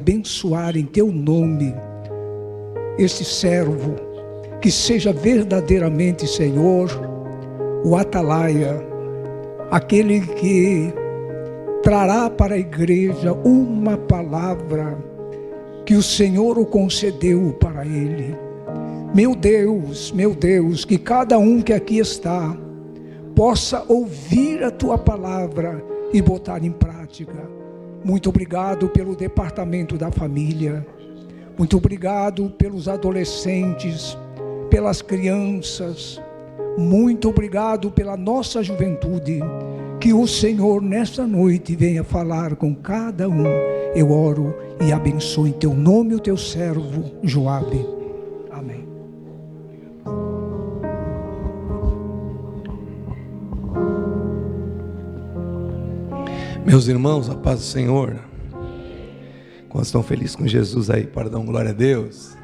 abençoar em teu nome este servo, que seja verdadeiramente, Senhor, o atalaia, aquele que trará para a igreja uma palavra que o Senhor o concedeu para ele. Meu Deus, que cada um que aqui está possa ouvir a tua palavra e botar em prática. Muito obrigado pelo departamento da família, muito obrigado pelos adolescentes, pelas crianças, muito obrigado pela nossa juventude. Que o Senhor nesta noite venha falar com cada um. Eu oro e abençoo em teu nome o teu servo Joabe. Amém. Meus irmãos, a paz do Senhor. Quantos estão felizes com Jesus aí para dar glória a Deus?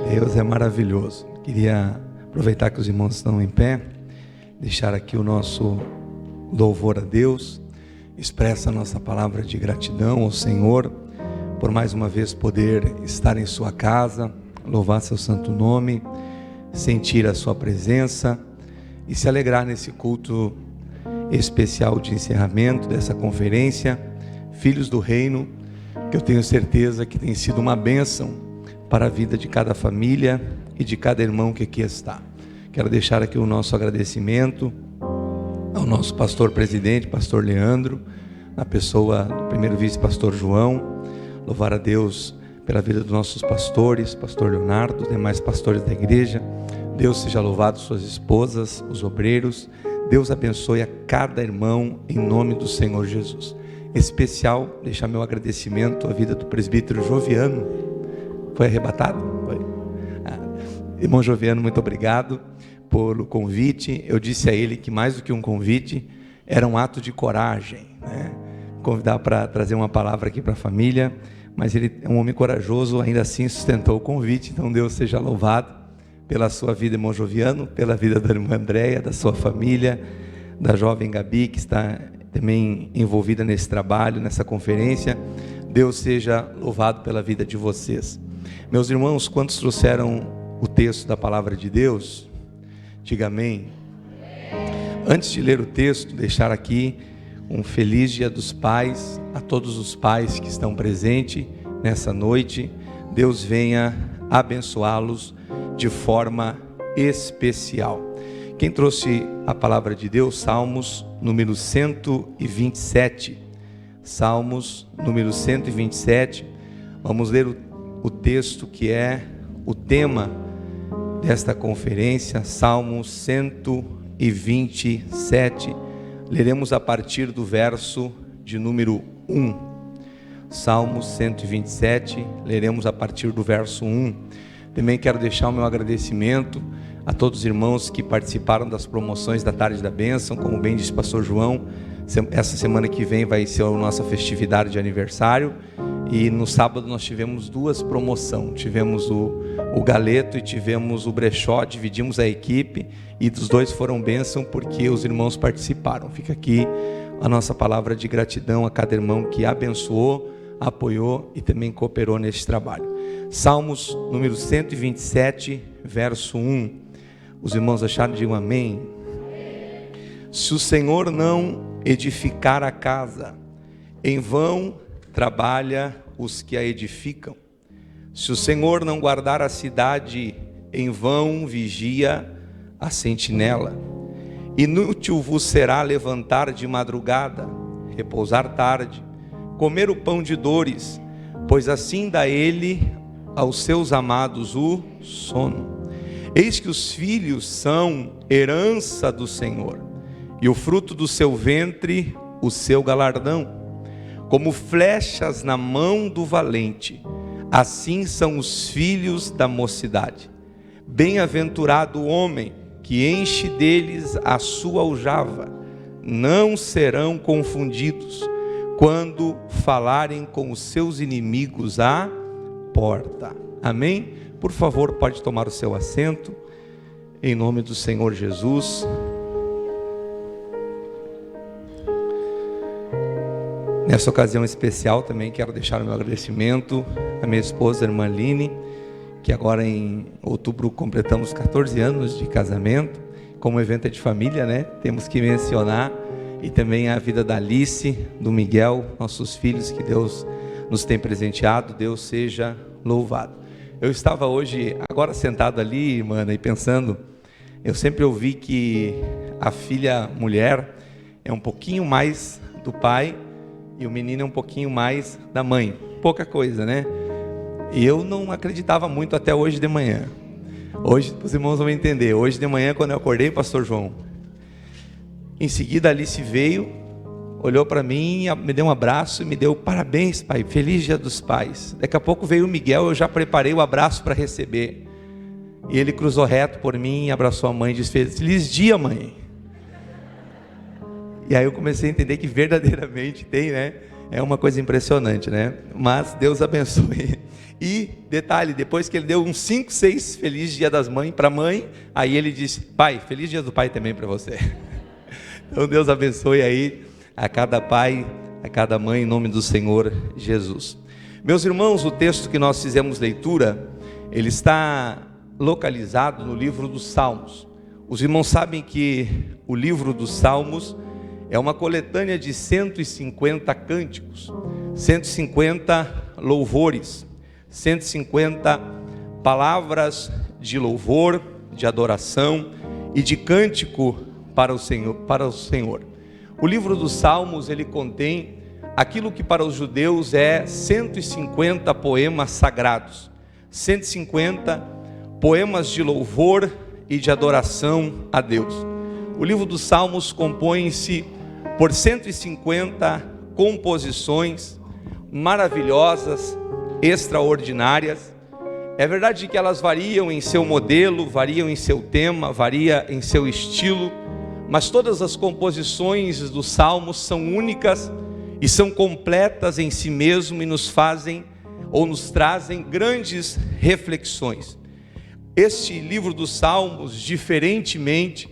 Deus é maravilhoso. Queria aproveitar que os irmãos estão em pé, deixar aqui o nosso louvor a Deus, expressa a nossa palavra de gratidão ao Senhor, por mais uma vez poder estar em sua casa, louvar seu santo nome, sentir a sua presença e se alegrar nesse culto especial de encerramento dessa conferência, Filhos do Reino, que eu tenho certeza que tem sido uma bênção para a vida de cada família e de cada irmão que aqui está. Quero deixar aqui o nosso agradecimento ao nosso pastor presidente, pastor Leandro, na pessoa do primeiro vice-pastor João, louvar a Deus pela vida dos nossos pastores, pastor Leonardo, os demais pastores da igreja. Deus seja louvado, suas esposas, os obreiros. Deus abençoe a cada irmão em nome do Senhor Jesus. Em especial, deixar meu agradecimento à vida do presbítero Joviano. Foi arrebatado? Foi. Irmão Joviano, muito obrigado pelo convite. Eu disse a ele que mais do que um convite, era um ato de coragem, né? Convidar para trazer uma palavra aqui para a família, mas ele é um homem corajoso, ainda assim sustentou o convite. Então Deus seja louvado pela sua vida, irmão Joviano, pela vida da irmã Andréia, da sua família, da jovem Gabi, que está também envolvida nesse trabalho, nessa conferência. Deus seja louvado pela vida de vocês. Meus irmãos, quantos trouxeram o texto da palavra de Deus? Diga amém. Antes de ler o texto, deixar aqui um feliz Dia dos Pais a todos os pais que estão presentes nessa noite. Deus venha abençoá-los de forma especial. Quem trouxe a palavra de Deus? Salmos número 127. Salmos número 127. Vamos ler o texto que é o tema desta conferência, Salmos 127. Leremos a partir do verso de número 1. Salmos 127, leremos a partir do verso 1. Também quero deixar o meu agradecimento a todos os irmãos que participaram das promoções da Tarde da Bênção. Como bem disse o pastor João, essa semana que vem vai ser a nossa festividade de aniversário. E no sábado nós tivemos duas promoções. Tivemos o galeto e tivemos o brechó. Dividimos a equipe e dos dois foram bênção porque os irmãos participaram. Fica aqui a nossa palavra de gratidão a cada irmão que abençoou, apoiou e também cooperou neste trabalho. Salmos número 127, verso 1. Os irmãos acharam? Digam amém. Se o Senhor não edificar a casa, em vão trabalha os que a edificam. Se o Senhor não guardar a cidade, em vão vigia a sentinela. Inútil vos será levantar de madrugada, repousar tarde, comer o pão de dores, pois assim dá ele aos seus amados o sono. Eis que os filhos são herança do Senhor, e o fruto do seu ventre o seu galardão. Como flechas na mão do valente, assim são os filhos da mocidade. Bem-aventurado o homem que enche deles a sua aljava, não serão confundidos quando falarem com os seus inimigos à porta. Amém? Por favor, pode tomar o seu assento, em nome do Senhor Jesus. Nessa ocasião especial também quero deixar o meu agradecimento à minha esposa, a irmã Line, que agora em outubro completamos 14 anos de casamento. Como evento é de família, né? Temos que mencionar. E também a vida da Alice, do Miguel, nossos filhos que Deus nos tem presenteado. Deus seja louvado. Eu estava hoje, agora sentado ali, irmã, e pensando, eu sempre ouvi que a filha mulher é um pouquinho mais do pai e o menino é um pouquinho mais da mãe. Pouca coisa, né? E eu não acreditava muito até hoje de manhã. Hoje, os irmãos vão entender. Hoje de manhã, quando eu acordei, pastor João, em seguida a Alice veio, olhou para mim, me deu um abraço e me deu parabéns, pai, feliz dia dos pais. Daqui a pouco veio o Miguel, eu já preparei o abraço para receber. E ele cruzou reto por mim, abraçou a mãe e disse: feliz dia, mãe. E aí eu comecei a entender que verdadeiramente tem, né? É uma coisa impressionante, né? Mas Deus abençoe. E, detalhe, depois que ele deu uns 5, 6 feliz dia das mães para a mãe, aí ele disse: pai, feliz dia do pai também para você. Então Deus abençoe aí a cada pai, a cada mãe, em nome do Senhor Jesus. Meus irmãos, o texto que nós fizemos leitura, ele está localizado no livro dos Salmos. Os irmãos sabem que o livro dos Salmos é uma coletânea de 150 cânticos, 150 louvores, 150 palavras de louvor, de adoração e de cântico para o Senhor. O livro dos Salmos, ele contém aquilo que para os judeus é 150 poemas sagrados, 150 poemas de louvor e de adoração a Deus. O livro dos Salmos compõe-se por 150 composições maravilhosas, extraordinárias. É verdade que elas variam em seu modelo, variam em seu tema, varia em seu estilo, mas todas as composições dos Salmos são únicas e são completas em si mesmo e nos fazem ou nos trazem grandes reflexões. Este livro dos Salmos, diferentemente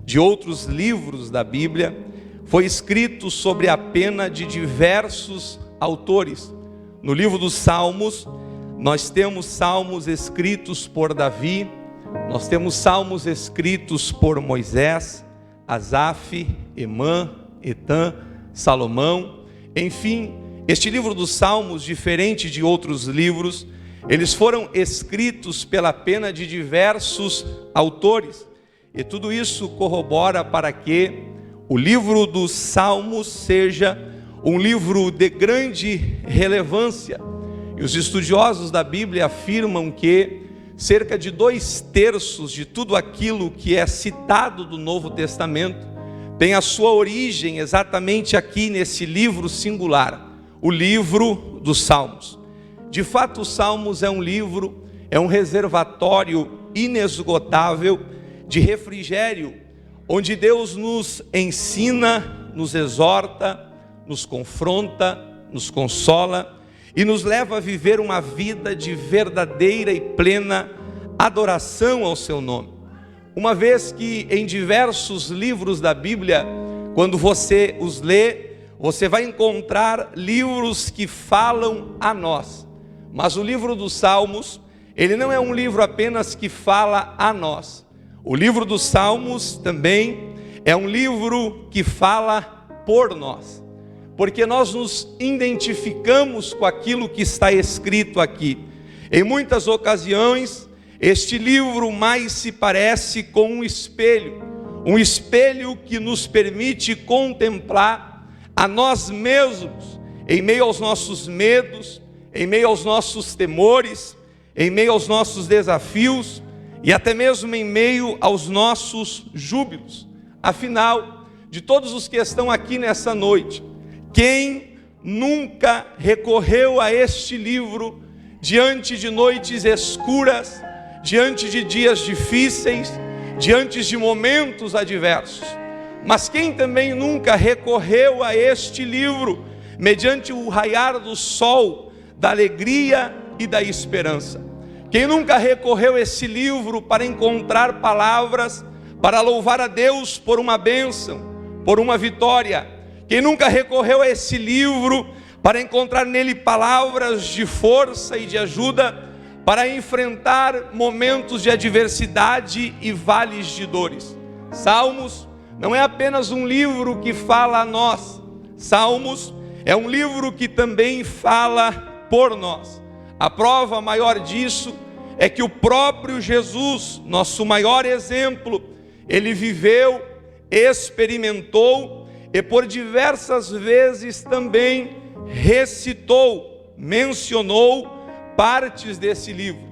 de outros livros da Bíblia, foi escrito sobre a pena de diversos autores. No livro dos Salmos, nós temos salmos escritos por Davi, nós temos salmos escritos por Moisés, Asaf, Emã, Etã, Salomão. Enfim, este livro dos Salmos, diferente de outros livros, eles foram escritos pela pena de diversos autores. E tudo isso corrobora para que o livro dos Salmos seja um livro de grande relevância. E os estudiosos da Bíblia afirmam que cerca de 2/3 de tudo aquilo que é citado do Novo Testamento tem a sua origem exatamente aqui nesse livro singular, o livro dos Salmos. De fato, os Salmos é um livro, é um reservatório inesgotável de refrigério, onde Deus nos ensina, nos exorta, nos confronta, nos consola e nos leva a viver uma vida de verdadeira e plena adoração ao seu nome. Uma vez que em diversos livros da Bíblia, quando você os lê, você vai encontrar livros que falam a nós. Mas o livro dos Salmos, ele não é um livro apenas que fala a nós. O livro dos Salmos também é um livro que fala por nós, porque nós nos identificamos com aquilo que está escrito aqui. Em muitas ocasiões, este livro mais se parece com um espelho que nos permite contemplar a nós mesmos, em meio aos nossos medos, em meio aos nossos temores, em meio aos nossos desafios e até mesmo em meio aos nossos júbilos. Afinal, de todos os que estão aqui nessa noite, quem nunca recorreu a este livro diante de noites escuras, diante de dias difíceis, diante de momentos adversos? Mas quem também nunca recorreu a este livro mediante o raiar do sol, da alegria e da esperança? Quem nunca recorreu a esse livro para encontrar palavras, para louvar a Deus por uma bênção, por uma vitória? Quem nunca recorreu a esse livro para encontrar nele palavras de força e de ajuda para enfrentar momentos de adversidade e vales de dores? Salmos não é apenas um livro que fala a nós. Salmos é um livro que também fala por nós. A prova maior disso é que o próprio Jesus, nosso maior exemplo, ele viveu, experimentou e por diversas vezes também recitou, mencionou partes desse livro.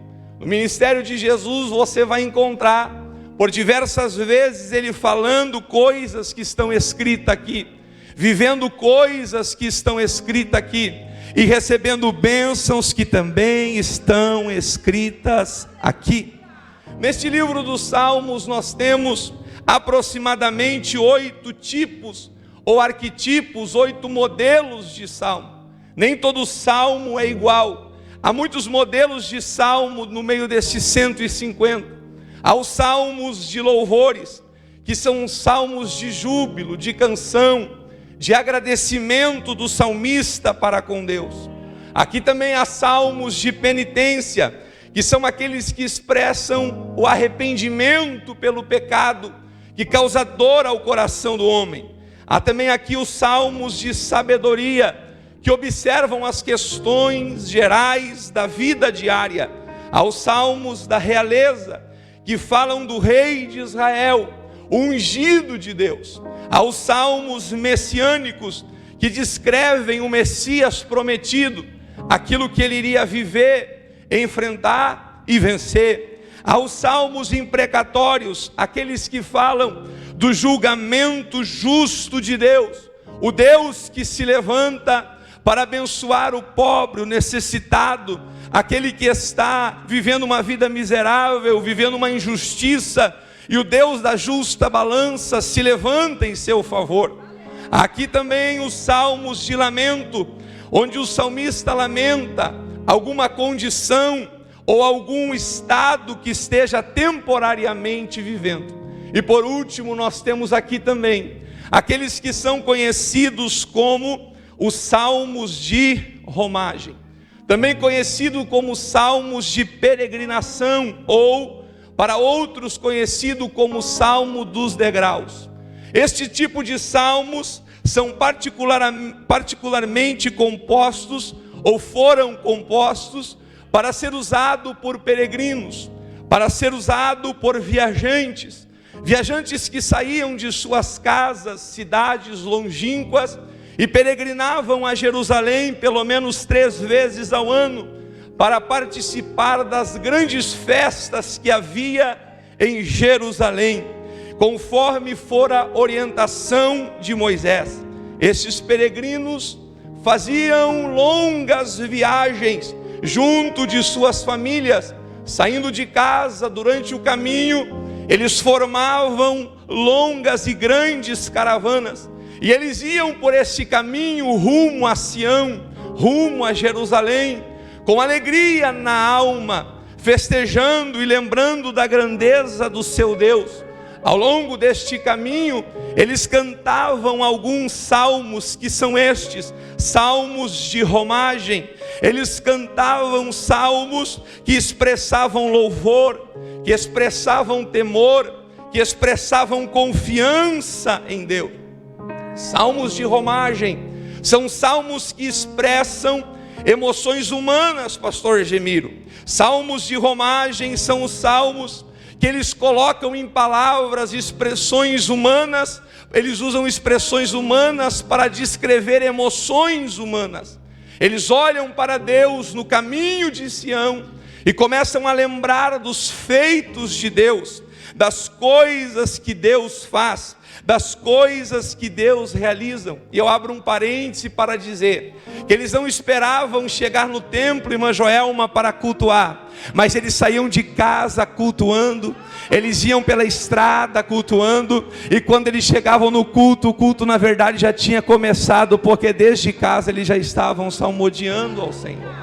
No ministério de Jesus você vai encontrar por diversas vezes ele falando coisas que estão escritas aqui, vivendo coisas que estão escritas aqui e recebendo bênçãos que também estão escritas aqui. Neste livro dos Salmos nós temos aproximadamente 8 tipos ou arquetipos, 8 modelos de salmo. Nem todo salmo é igual. Há muitos modelos de salmo no meio desses 150. Há os salmos de louvores, que são salmos de júbilo, de canção, de agradecimento do salmista para com Deus. Aqui também há salmos de penitência, que são aqueles que expressam o arrependimento pelo pecado, que causa dor ao coração do homem. Há também aqui os salmos de sabedoria, que observam as questões gerais da vida diária. Há os salmos da realeza, que falam do rei de Israel, o ungido de Deus. Há os salmos messiânicos, que descrevem o Messias prometido, aquilo que ele iria viver, enfrentar e vencer. Há os salmos imprecatórios, aqueles que falam do julgamento justo de Deus, o Deus que se levanta para abençoar o pobre, o necessitado, aquele que está vivendo uma vida miserável, vivendo uma injustiça, e o Deus da justa balança se levanta em seu favor. Aqui também os salmos de lamento, onde o salmista lamenta alguma condição ou algum estado que esteja temporariamente vivendo. E por último nós temos aqui também aqueles que são conhecidos como os salmos de romagem, também conhecido como salmos de peregrinação, ou para outros conhecido como salmo dos degraus. Este tipo de salmos são particularmente compostos, ou foram compostos, para ser usado por peregrinos, para ser usado por viajantes que saíam de suas casas, cidades longínquas, e peregrinavam a Jerusalém pelo menos 3 vezes ao ano, para participar das grandes festas que havia em Jerusalém, conforme fora a orientação de Moisés. Esses peregrinos faziam longas viagens junto de suas famílias, saindo de casa durante o caminho. Eles formavam longas e grandes caravanas, e eles iam por esse caminho rumo a Sião, rumo a Jerusalém, com alegria na alma, festejando e lembrando da grandeza do seu Deus. Ao longo deste caminho, eles cantavam alguns salmos, que são estes, salmos de romagem. Eles cantavam salmos que expressavam louvor, que expressavam temor, que expressavam confiança em Deus. Salmos de romagem são salmos que expressam emoções humanas, pastor Gemiro. Salmos de romagem são os salmos que eles colocam em palavras, expressões humanas. Eles usam expressões humanas para descrever emoções humanas. Eles olham para Deus no caminho de Sião e começam a lembrar dos feitos de Deus, das coisas que Deus faz, das coisas que Deus realiza. E eu abro um parêntese para dizer que eles não esperavam chegar no templo Irmã Joelma para cultuar, mas eles saíam de casa cultuando, eles iam pela estrada cultuando, e quando eles chegavam no culto, o culto na verdade já tinha começado, porque desde casa eles já estavam salmodiando ao Senhor.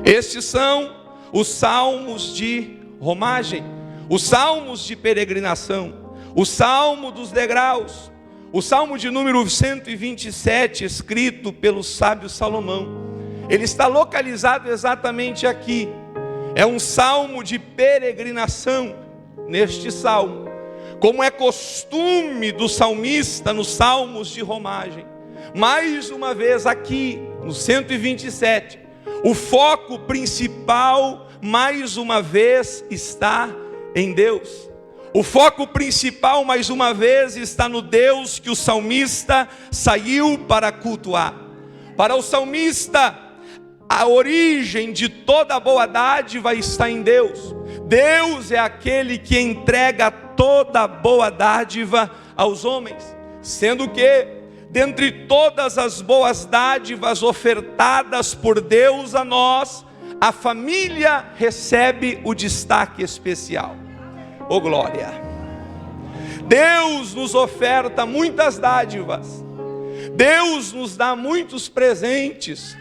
Estes são os salmos de romagem, os salmos de peregrinação, o salmo dos degraus, O Salmo de número 127, escrito pelo sábio Salomão, ele está localizado exatamente aqui. É um salmo de peregrinação. Neste salmo, como é costume do salmista nos salmos de romagem, mais uma vez aqui no 127, o foco principal mais uma vez está em Deus. O foco principal mais uma vez está no Deus que o salmista saiu para cultuar. Para o salmista, a origem de toda boa dádiva está em Deus. Deus é aquele que entrega toda boa dádiva aos homens, sendo que, dentre todas as boas dádivas ofertadas por Deus a nós, a família recebe o destaque especial. Oh glória! Deus nos oferta muitas dádivas, Deus nos dá muitos presentes,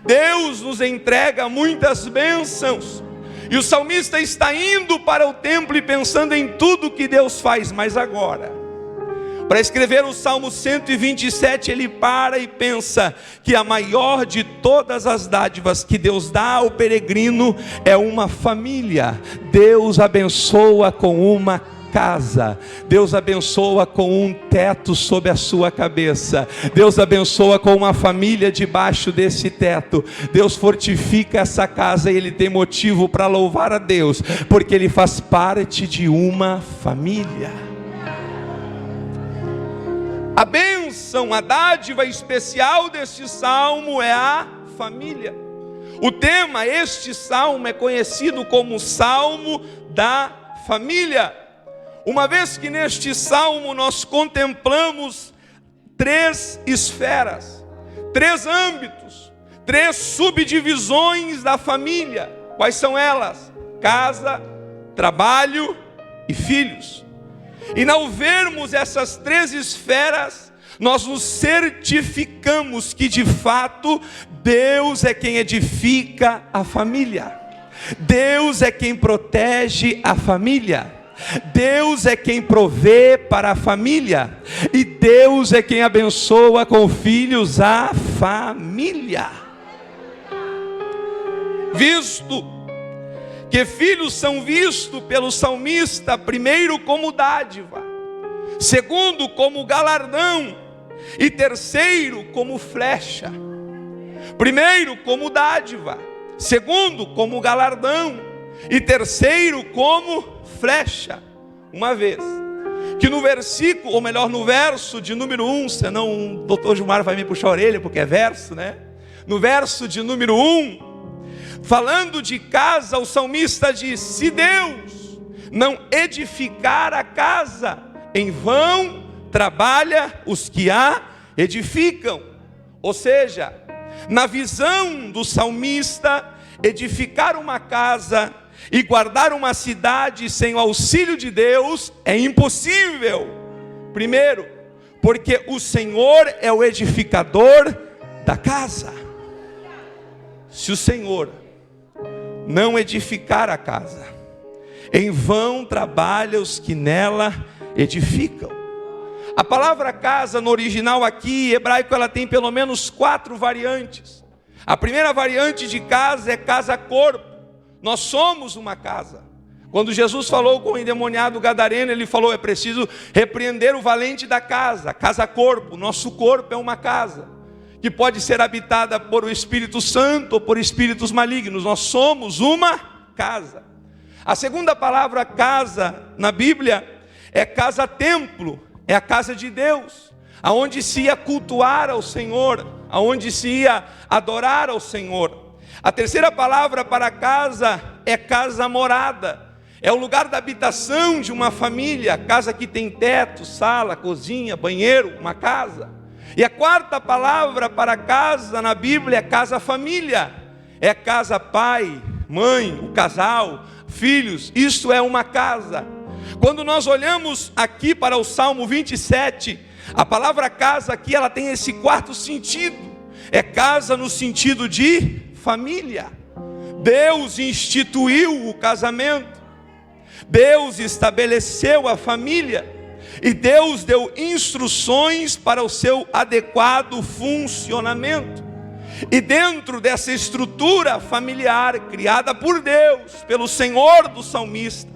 Deus nos entrega muitas bênçãos. E o salmista está indo para o templo e pensando em tudo que Deus faz. Mas agora, para escrever o Salmo 127, ele para e pensa que a maior de todas as dádivas que Deus dá ao peregrino é uma família. Deus abençoa com uma casa, Deus abençoa com um teto sobre a sua cabeça, Deus abençoa com uma família debaixo desse teto. Deus fortifica essa casa e ele tem motivo para louvar a Deus, porque ele faz parte de uma família. A bênção, a dádiva especial deste salmo é a família. O tema, este salmo é conhecido como Salmo da Família. Uma vez que neste salmo nós contemplamos três esferas, três âmbitos, três subdivisões da família. Quais são elas? Casa, trabalho e filhos. E ao vermos essas três esferas, nós nos certificamos que de fato Deus é quem edifica a família, Deus é quem protege a família, Deus é quem provê para a família, e Deus é quem abençoa com filhos a família. Visto que filhos são vistos pelo salmista, primeiro como dádiva, segundo como galardão, e terceiro como flecha. Primeiro como dádiva, segundo como galardão, e terceiro como flecha. Uma vez que no versículo, ou melhor no verso de número 1, senão o doutor Gilmar vai me puxar a orelha porque é verso, né? No verso de número 1, falando de casa, o salmista diz: se Deus não edificar a casa, em vão trabalha os que a edificam. Ou seja, na visão do salmista, edificar uma casa e guardar uma cidade sem o auxílio de Deus é impossível. Primeiro, porque o Senhor é o edificador da casa. Se o Senhor não edificar a casa, em vão trabalham os que nela edificam. A palavra casa no original aqui, hebraico, ela tem pelo menos 4 variantes. A primeira variante de casa é casa-corpo. Nós somos uma casa. Quando Jesus falou com o endemoniado gadareno, ele falou: é preciso repreender o valente da casa. Casa-corpo, nosso corpo é uma casa, que pode ser habitada por o Espírito Santo ou por espíritos malignos. Nós somos uma casa. A segunda palavra casa na Bíblia é casa-templo, é a casa de Deus, aonde se ia cultuar ao Senhor, aonde se ia adorar ao Senhor. A terceira palavra para casa é casa-morada, é o lugar da habitação de uma família, casa que tem teto, sala, cozinha, banheiro, uma casa. E a quarta palavra para casa na Bíblia é casa-família, é casa pai, mãe, o casal, filhos, isso é uma casa. Quando nós olhamos aqui para o Salmo 27, a palavra casa aqui, ela tem esse quarto sentido, é casa no sentido de família. Deus instituiu o casamento, Deus estabeleceu a família, E Deus deu instruções para o seu adequado funcionamento. E dentro dessa estrutura familiar criada por Deus, pelo Senhor do salmista,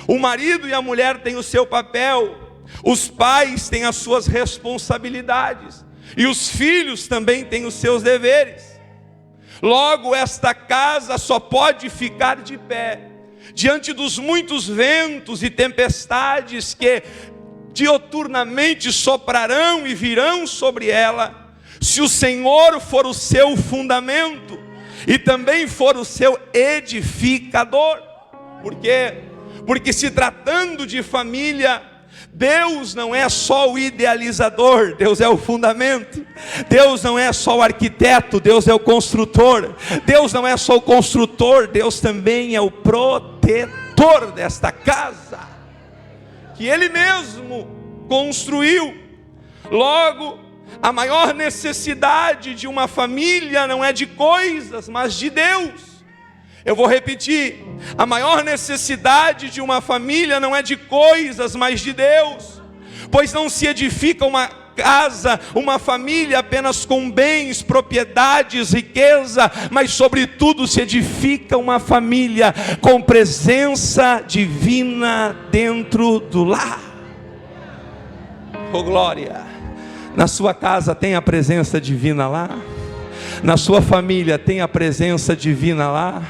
o marido e a mulher têm o seu papel, os pais têm as suas responsabilidades, e os filhos também têm os seus deveres. Logo, esta casa só pode ficar de pé diante dos muitos ventos e tempestades que dioturnamente soprarão e virão sobre ela, se o Senhor for o seu fundamento e também for o seu edificador. Por quê? Porque se tratando de família, Deus não é só o idealizador, Deus é o fundamento. Deus não é só o arquiteto, Deus é o construtor. Deus não é só o construtor, Deus também é o protetor desta casa, que Ele mesmo construiu. Logo, a maior necessidade de uma família não é de coisas, mas de Deus. Eu vou repetir: a maior necessidade de uma família não é de coisas, mas de Deus. Pois não se edifica uma casa, uma família apenas com bens, propriedades, riqueza, mas sobretudo se edifica uma família com presença divina dentro do lar. Oh glória! Na sua casa tem a presença divina lá? Na sua família tem a presença divina lá?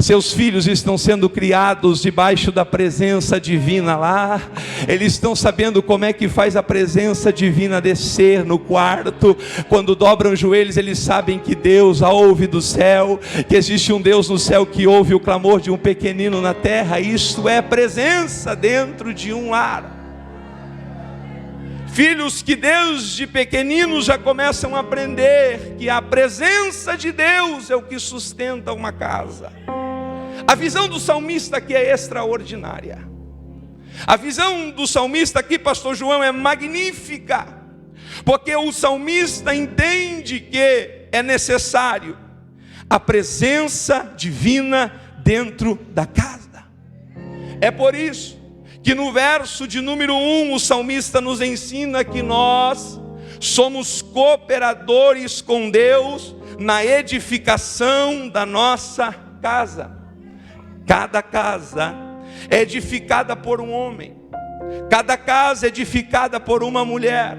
Seus filhos estão sendo criados debaixo da presença divina lá? Eles estão sabendo como é que faz a presença divina descer no quarto? Quando dobram os joelhos, eles sabem que Deus a ouve do céu, que existe um Deus no céu que ouve o clamor de um pequenino na terra. Isto é presença dentro de um lar. Filhos que desde pequeninos já começam a aprender que a presença de Deus é o que sustenta uma casa. A visão do salmista aqui é extraordinária. A visão do salmista aqui, pastor João, é magnífica, porque o salmista entende que é necessário a presença divina dentro da casa. É por isso que no verso de número 1, o salmista nos ensina que nós somos cooperadores com Deus na edificação da nossa casa. Cada casa é edificada por um homem, cada casa é edificada por uma mulher,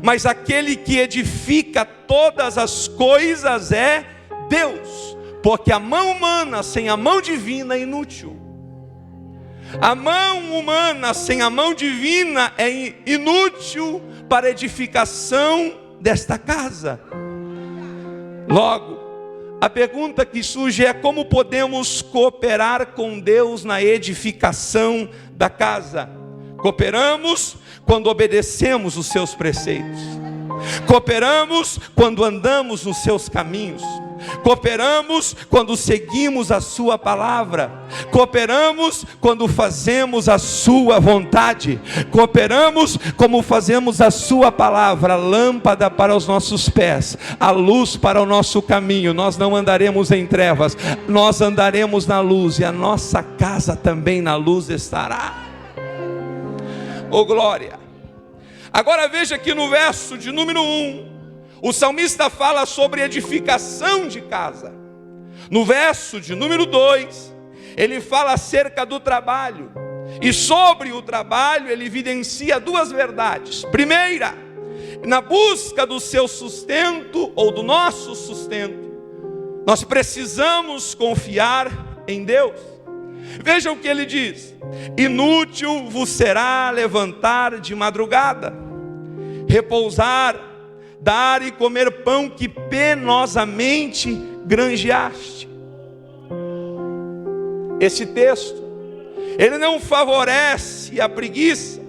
mas aquele que edifica todas as coisas é Deus, porque a mão humana sem a mão divina é inútil. A mão humana sem a mão divina é inútil para a edificação desta casa. Logo, a pergunta que surge é: como podemos cooperar com Deus na edificação da casa? Cooperamos quando obedecemos os seus preceitos. Cooperamos quando andamos nos seus caminhos. Cooperamos quando seguimos a sua palavra. Cooperamos quando fazemos a sua vontade. Cooperamos como fazemos a sua palavra, lâmpada para os nossos pés, a luz para o nosso caminho. Nós não andaremos em trevas, nós andaremos na luz, e a nossa casa também na luz estará. Oh glória! Agora veja que no verso de número 1, o salmista fala sobre edificação de casa. No verso de número 2, ele fala acerca do trabalho. E sobre o trabalho ele evidencia duas verdades. Primeira, na busca do seu sustento ou do nosso sustento, nós precisamos confiar em Deus. Veja o que ele diz: inútil vos será levantar de madrugada, repousar, dar e comer pão que penosamente granjeaste. Esse texto, ele não favorece a preguiça.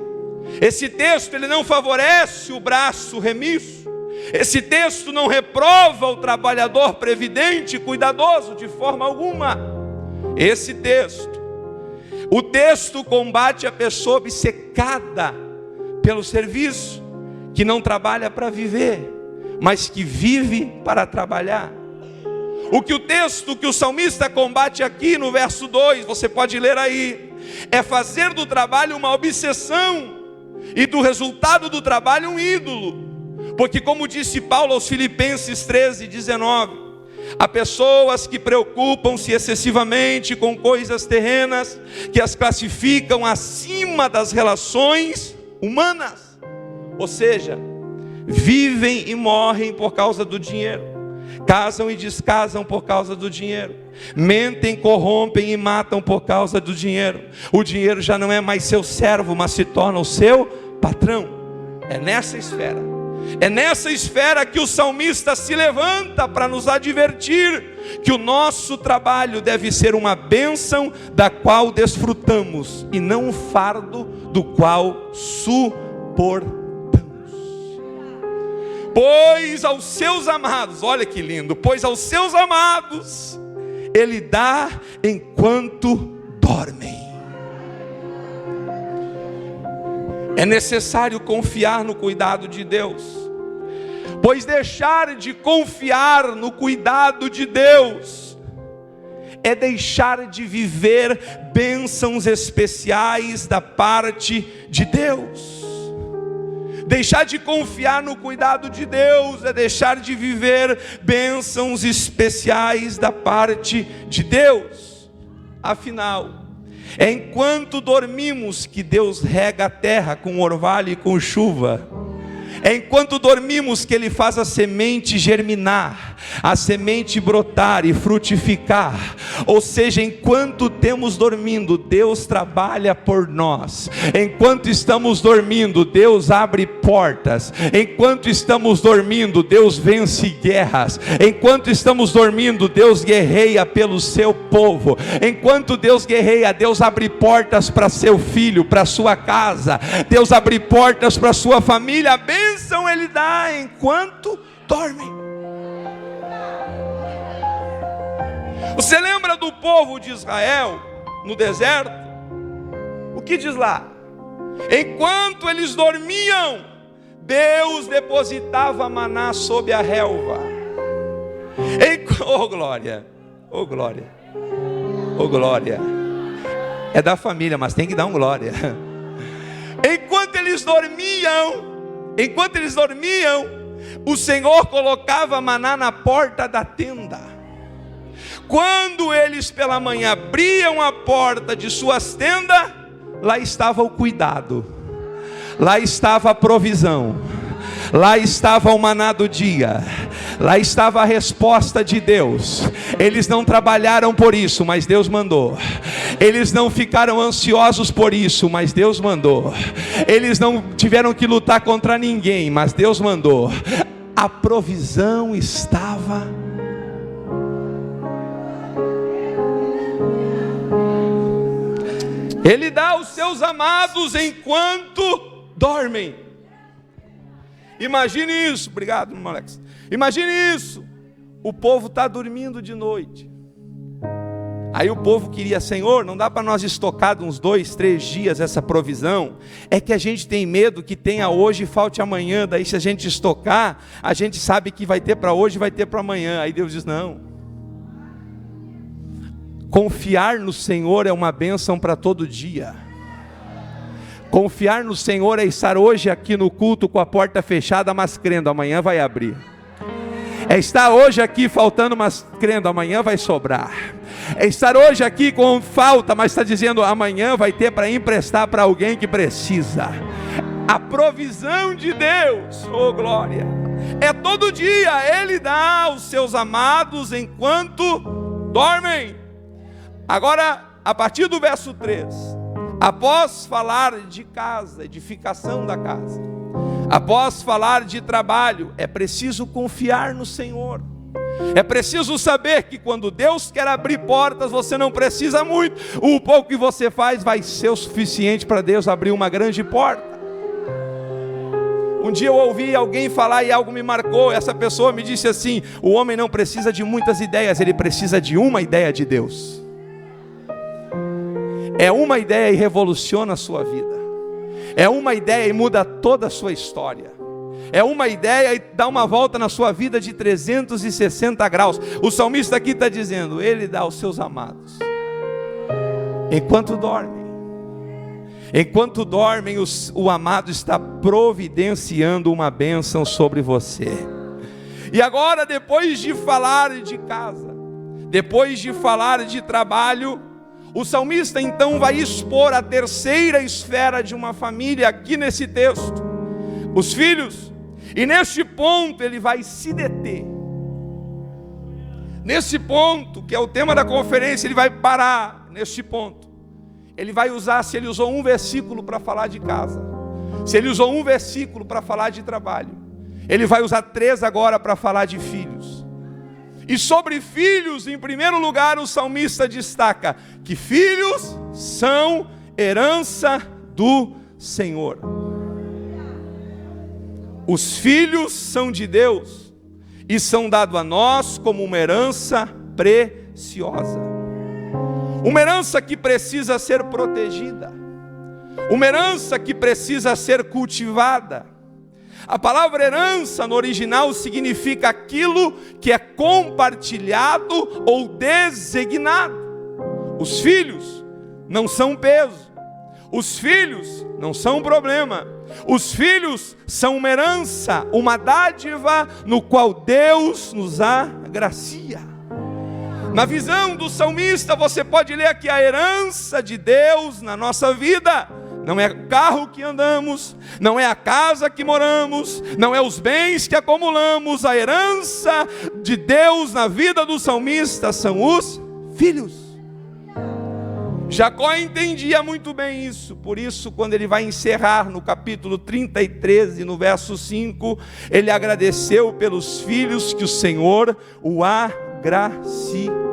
Esse texto, ele não favorece o braço remisso. Esse texto não reprova o trabalhador previdente e cuidadoso de forma alguma. Esse texto, o texto combate a pessoa obcecada pelo serviço, que não trabalha para viver, mas que vive para trabalhar. O que o salmista combate aqui no verso 2, você pode ler aí, é fazer do trabalho uma obsessão e do resultado do trabalho um ídolo. Porque como disse Paulo aos Filipenses 13:19, há pessoas que preocupam-se excessivamente com coisas terrenas, que as classificam acima das relações humanas. Ou seja, vivem e morrem por causa do dinheiro, casam e descasam por causa do dinheiro, mentem, corrompem e matam por causa do dinheiro. O dinheiro já não é mais seu servo, mas se torna o seu patrão. É nessa esfera que o salmista se levanta para nos advertir que o nosso trabalho deve ser uma bênção da qual desfrutamos e não um fardo do qual suportamos. Pois aos seus amados, olha que lindo, pois aos seus amados Ele dá enquanto dormem. É necessário confiar no cuidado de Deus, pois deixar de confiar no cuidado de Deus é deixar de viver bênçãos especiais da parte de Deus. Deixar de confiar no cuidado de Deus é deixar de viver bênçãos especiais da parte de Deus. Afinal, é enquanto dormimos que Deus rega a terra com orvalho e com chuva. É enquanto dormimos que Ele faz a semente germinar, a semente brotar e frutificar. Ou seja, enquanto temos dormindo, Deus trabalha por nós. Enquanto estamos dormindo, Deus abre portas. Enquanto estamos dormindo, Deus vence guerras. Enquanto estamos dormindo, Deus guerreia pelo seu povo. Enquanto Deus guerreia, Deus abre portas para seu filho, para sua casa. Deus abre portas para sua família. A bênção Ele dá enquanto dormem. Você lembra do povo de Israel no deserto? O que diz lá? Enquanto eles dormiam, Deus depositava maná sob a relva. Oh glória, oh glória, oh glória. É da família, mas tem que dar um glória. Enquanto eles dormiam, o Senhor colocava maná na porta da tenda. Quando eles pela manhã abriam a porta de suas tendas, lá estava o cuidado, lá estava a provisão, lá estava o maná do dia, lá estava a resposta de Deus. Eles não trabalharam por isso, mas Deus mandou. Eles não ficaram ansiosos por isso, mas Deus mandou. Eles não tiveram que lutar contra ninguém, mas Deus mandou. A provisão estava. Ele dá aos seus amados enquanto dormem. Imagine isso. Obrigado, irmão Alex. Imagine isso. O povo está dormindo de noite. Aí o povo queria: Senhor, não dá para nós estocar uns 2, 3 dias essa provisão? É que a gente tem medo que tenha hoje e falte amanhã. Daí se a gente estocar, a gente sabe que vai ter para hoje e vai ter para amanhã. Aí Deus diz: não. Confiar no Senhor é uma bênção para todo dia. Confiar no Senhor é estar hoje aqui no culto com a porta fechada, mas crendo, amanhã vai abrir. É estar hoje aqui faltando, mas crendo, amanhã vai sobrar. É estar hoje aqui com falta, mas está dizendo, amanhã vai ter para emprestar para alguém que precisa. A provisão de Deus, oh glória, é todo dia. Ele dá aos seus amados enquanto dormem. Agora, a partir do verso 3, após falar de casa, edificação da casa, após falar de trabalho, é preciso confiar no Senhor. É preciso saber que quando Deus quer abrir portas, você não precisa muito. O pouco que você faz vai ser o suficiente para Deus abrir uma grande porta. Um dia eu ouvi alguém falar e algo me marcou. Essa pessoa me disse assim: o homem não precisa de muitas ideias, ele precisa de uma ideia de Deus. É uma ideia e revoluciona a sua vida. É uma ideia e muda toda a sua história. É uma ideia e dá uma volta na sua vida de 360 graus. O salmista aqui está dizendo: Ele dá aos seus amados enquanto dormem. Enquanto dormem, o amado está providenciando uma bênção sobre você. E agora, depois de falar de casa, depois de falar de trabalho, o salmista então vai expor a terceira esfera de uma família aqui nesse texto, os filhos. E neste ponto ele vai se deter. Nesse ponto, que é o tema da conferência, ele vai parar neste ponto. Ele vai usar, se ele usou um versículo para falar de casa, se ele usou um versículo para falar de trabalho, ele vai usar 3 agora para falar de filhos. E sobre filhos, em primeiro lugar, o salmista destaca que filhos são herança do Senhor. Os filhos são de Deus e são dados a nós como uma herança preciosa. Uma herança que precisa ser protegida. Uma herança que precisa ser cultivada. A palavra herança no original significa aquilo que é compartilhado ou designado. Os filhos não são peso. Os filhos não são problema. Os filhos são uma herança, uma dádiva no qual Deus nos agracia. Na visão do salmista, você pode ler aqui a herança de Deus na nossa vida. Não é o carro que andamos, não é a casa que moramos, não é os bens que acumulamos. A herança de Deus na vida do salmista são os filhos. Jacó entendia muito bem isso, por isso quando ele vai encerrar no capítulo 33 e no verso 5, ele agradeceu pelos filhos que o Senhor o agraciou.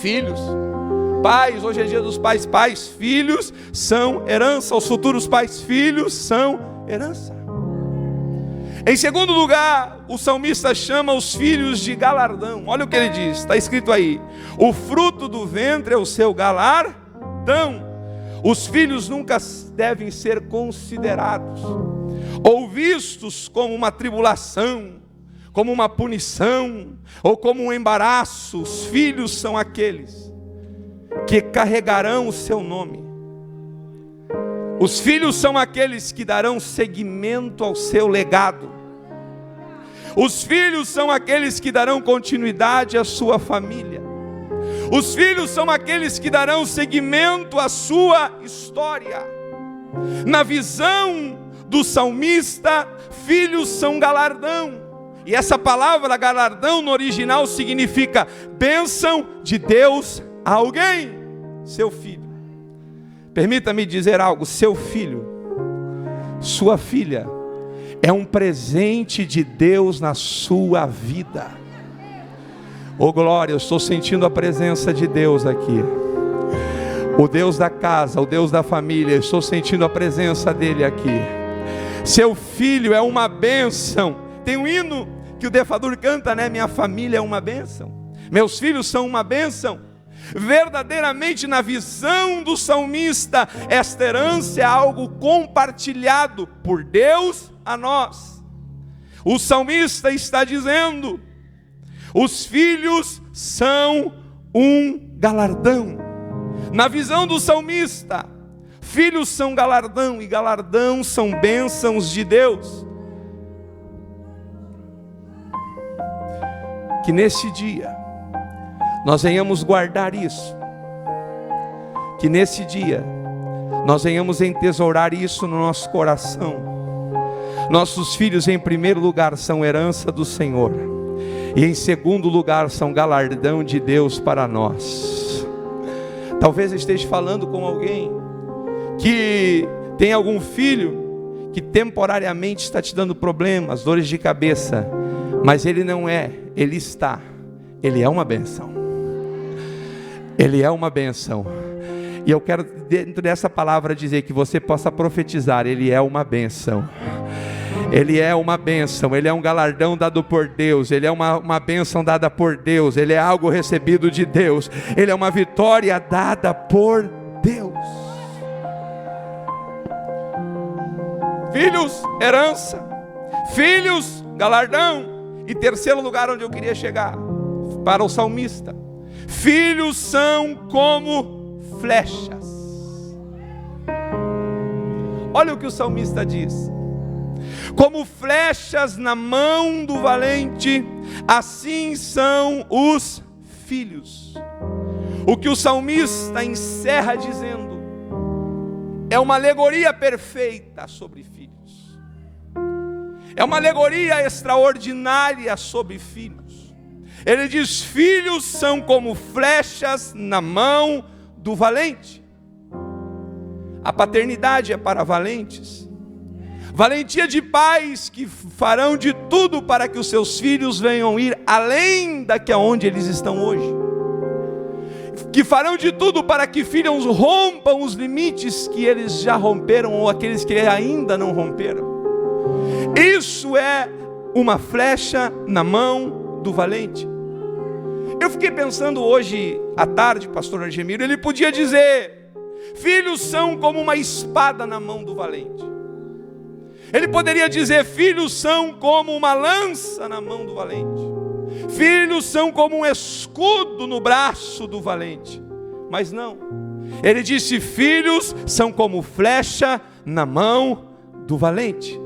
Filhos, pais, hoje é dia dos pais, pais, filhos são herança, os futuros pais, filhos são herança. Em segundo lugar, o salmista chama os filhos de galardão. Olha o que ele diz, está escrito aí: o fruto do ventre é o seu galardão. Os filhos nunca devem ser considerados ou vistos como uma tribulação, como uma punição ou como um embaraço. Os filhos são aqueles que carregarão o seu nome. Os filhos são aqueles que darão seguimento ao seu legado. Os filhos são aqueles que darão continuidade à sua família. Os filhos são aqueles que darão seguimento à sua história. Na visão do salmista, filhos são galardão. E essa palavra galardão no original significa bênção de Deus a alguém. Seu filho. Permita-me dizer algo, seu filho, sua filha, é um presente de Deus na sua vida. Oh glória, eu estou sentindo a presença de Deus aqui. O Deus da casa, o Deus da família, eu estou sentindo a presença dele aqui. Seu filho é uma bênção. Tem um hino que o Defadur canta, né? Minha família é uma bênção. Meus filhos são uma bênção. Verdadeiramente, na visão do salmista, esta herança é algo compartilhado por Deus a nós. O salmista está dizendo: os filhos são um galardão. Na visão do salmista, filhos são galardão, e galardão são bênçãos de Deus. Que nesse dia nós venhamos guardar isso, que nesse dia nós venhamos entesourar isso no nosso coração. Nossos filhos, em primeiro lugar, são herança do Senhor, e em segundo lugar, são galardão de Deus para nós. Talvez esteja falando com alguém que tem algum filho que temporariamente está te dando problemas, dores de cabeça, mas ele não é, ele está, ele é uma bênção. Ele é uma bênção. E eu quero, dentro dessa palavra, dizer que você possa profetizar: ele é uma bênção. Ele é uma bênção, ele é um galardão dado por Deus, ele é uma bênção dada por Deus, ele é algo recebido de Deus, ele é uma vitória dada por Deus. Filhos, herança. Filhos, galardão. E terceiro lugar onde eu queria chegar, para o salmista: filhos são como flechas. Olha o que o salmista diz: como flechas na mão do valente, assim são os filhos. O que o salmista encerra dizendo é uma alegoria perfeita sobre filhos. É uma alegoria extraordinária sobre filhos. Ele diz: filhos são como flechas na mão do valente. A paternidade é para valentes. Valentia de pais que farão de tudo para que os seus filhos venham ir além daqui aonde eles estão hoje. Que farão de tudo para que filhos rompam os limites que eles já romperam ou aqueles que ainda não romperam. Isso é uma flecha na mão do valente. Eu fiquei pensando hoje à tarde, pastor Argemiro, ele podia dizer: filhos são como uma espada na mão do valente. Ele poderia dizer: filhos são como uma lança na mão do valente. Filhos são como um escudo no braço do valente. Mas não. Ele disse: filhos são como flecha na mão do valente.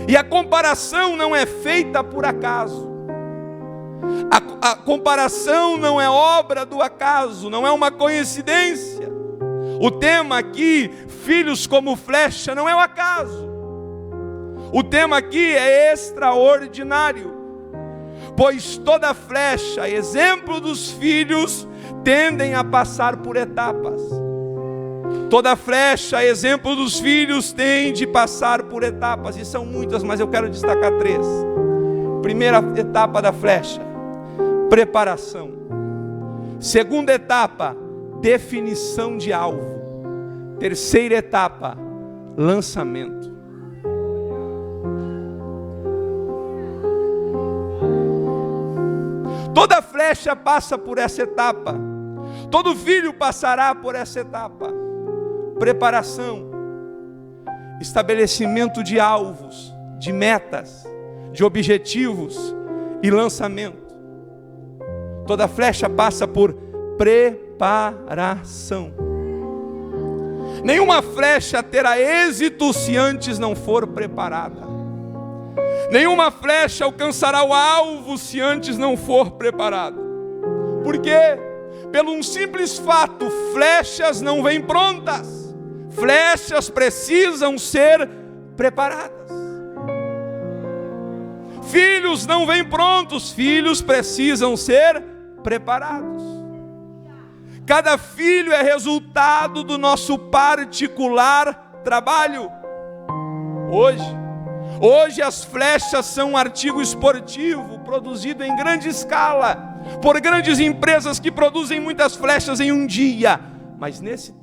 E a comparação não é feita por acaso. A comparação não é obra do acaso, não é uma coincidência. O tema aqui, filhos como flecha, não é o acaso. O tema aqui é extraordinário. Pois toda flecha, exemplo dos filhos, tendem a passar por etapas. Toda flecha, exemplo dos filhos, tem de passar por etapas. E são muitas, mas eu quero destacar 3. Primeira etapa da flecha: preparação. Segunda etapa: definição de alvo. Terceira etapa: lançamento. Toda flecha passa por essa etapa. Todo filho passará por essa etapa. Preparação, estabelecimento de alvos, de metas, de objetivos e lançamento. Toda flecha passa por preparação. Nenhuma flecha terá êxito se antes não for preparada. Nenhuma flecha alcançará o alvo se antes não for preparada. Por quê? Pelo um simples fato: flechas não vêm prontas. Flechas precisam ser preparadas. Filhos não vêm prontos, filhos precisam ser preparados. Cada filho é resultado do nosso particular trabalho. Hoje as flechas são um artigo esportivo produzido em grande escala por grandes empresas que produzem muitas flechas em um dia. Mas nesse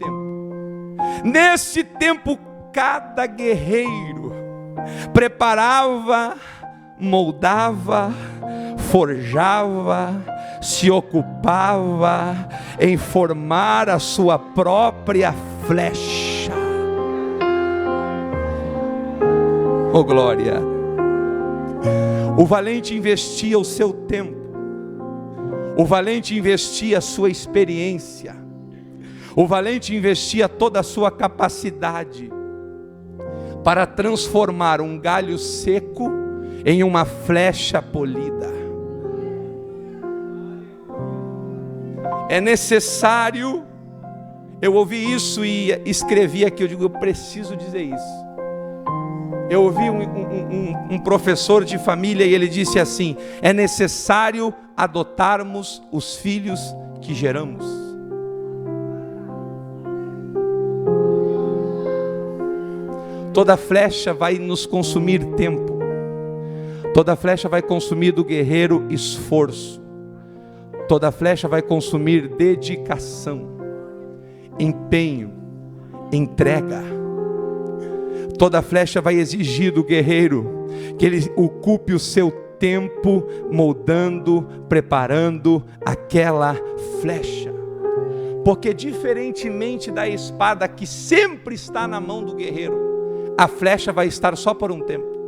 tempo cada guerreiro preparava, moldava, forjava, se ocupava em formar a sua própria flecha. Oh glória! O valente investia o seu tempo. O valente investia a sua experiência. O valente investia toda a sua capacidade para transformar um galho seco em uma flecha polida. É necessário, eu ouvi isso e escrevi aqui, eu digo, eu preciso dizer isso. Eu ouvi um professor de família e ele disse assim: é necessário adotarmos os filhos que geramos. Toda flecha vai nos consumir tempo. Toda flecha vai consumir do guerreiro esforço. Toda flecha vai consumir dedicação, empenho, entrega. Toda flecha vai exigir do guerreiro que ele ocupe o seu tempo moldando, preparando aquela flecha. Porque diferentemente da espada que sempre está na mão do guerreiro, a flecha vai estar só por um tempo.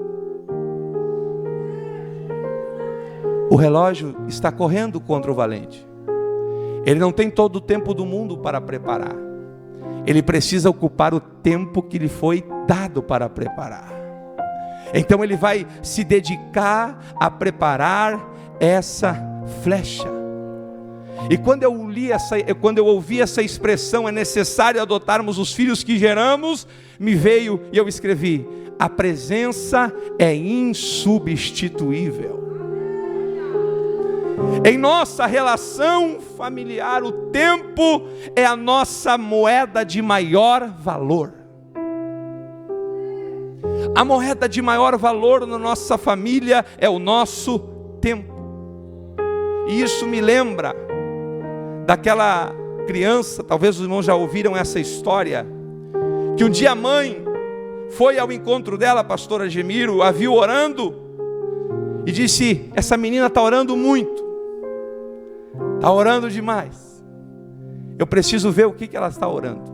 O relógio está correndo contra o valente. Ele não tem todo o tempo do mundo para preparar. ele precisa ocupar o tempo que lhe foi dado para preparar. Então ele vai se dedicar a preparar essa flecha. E quando eu ouvi essa expressão, é necessário adotarmos os filhos que geramos, me veio e eu escrevi: a presença é insubstituível. Em nossa relação familiar, o tempo é a nossa moeda de maior valor. A moeda de maior valor na nossa família é o nosso tempo. E isso me lembra daquela criança, talvez os irmãos já ouviram essa história, que um dia a mãe foi ao encontro dela, a pastora Gemiro, a viu orando e disse: essa menina está orando muito, está orando demais, eu preciso ver o que ela está orando.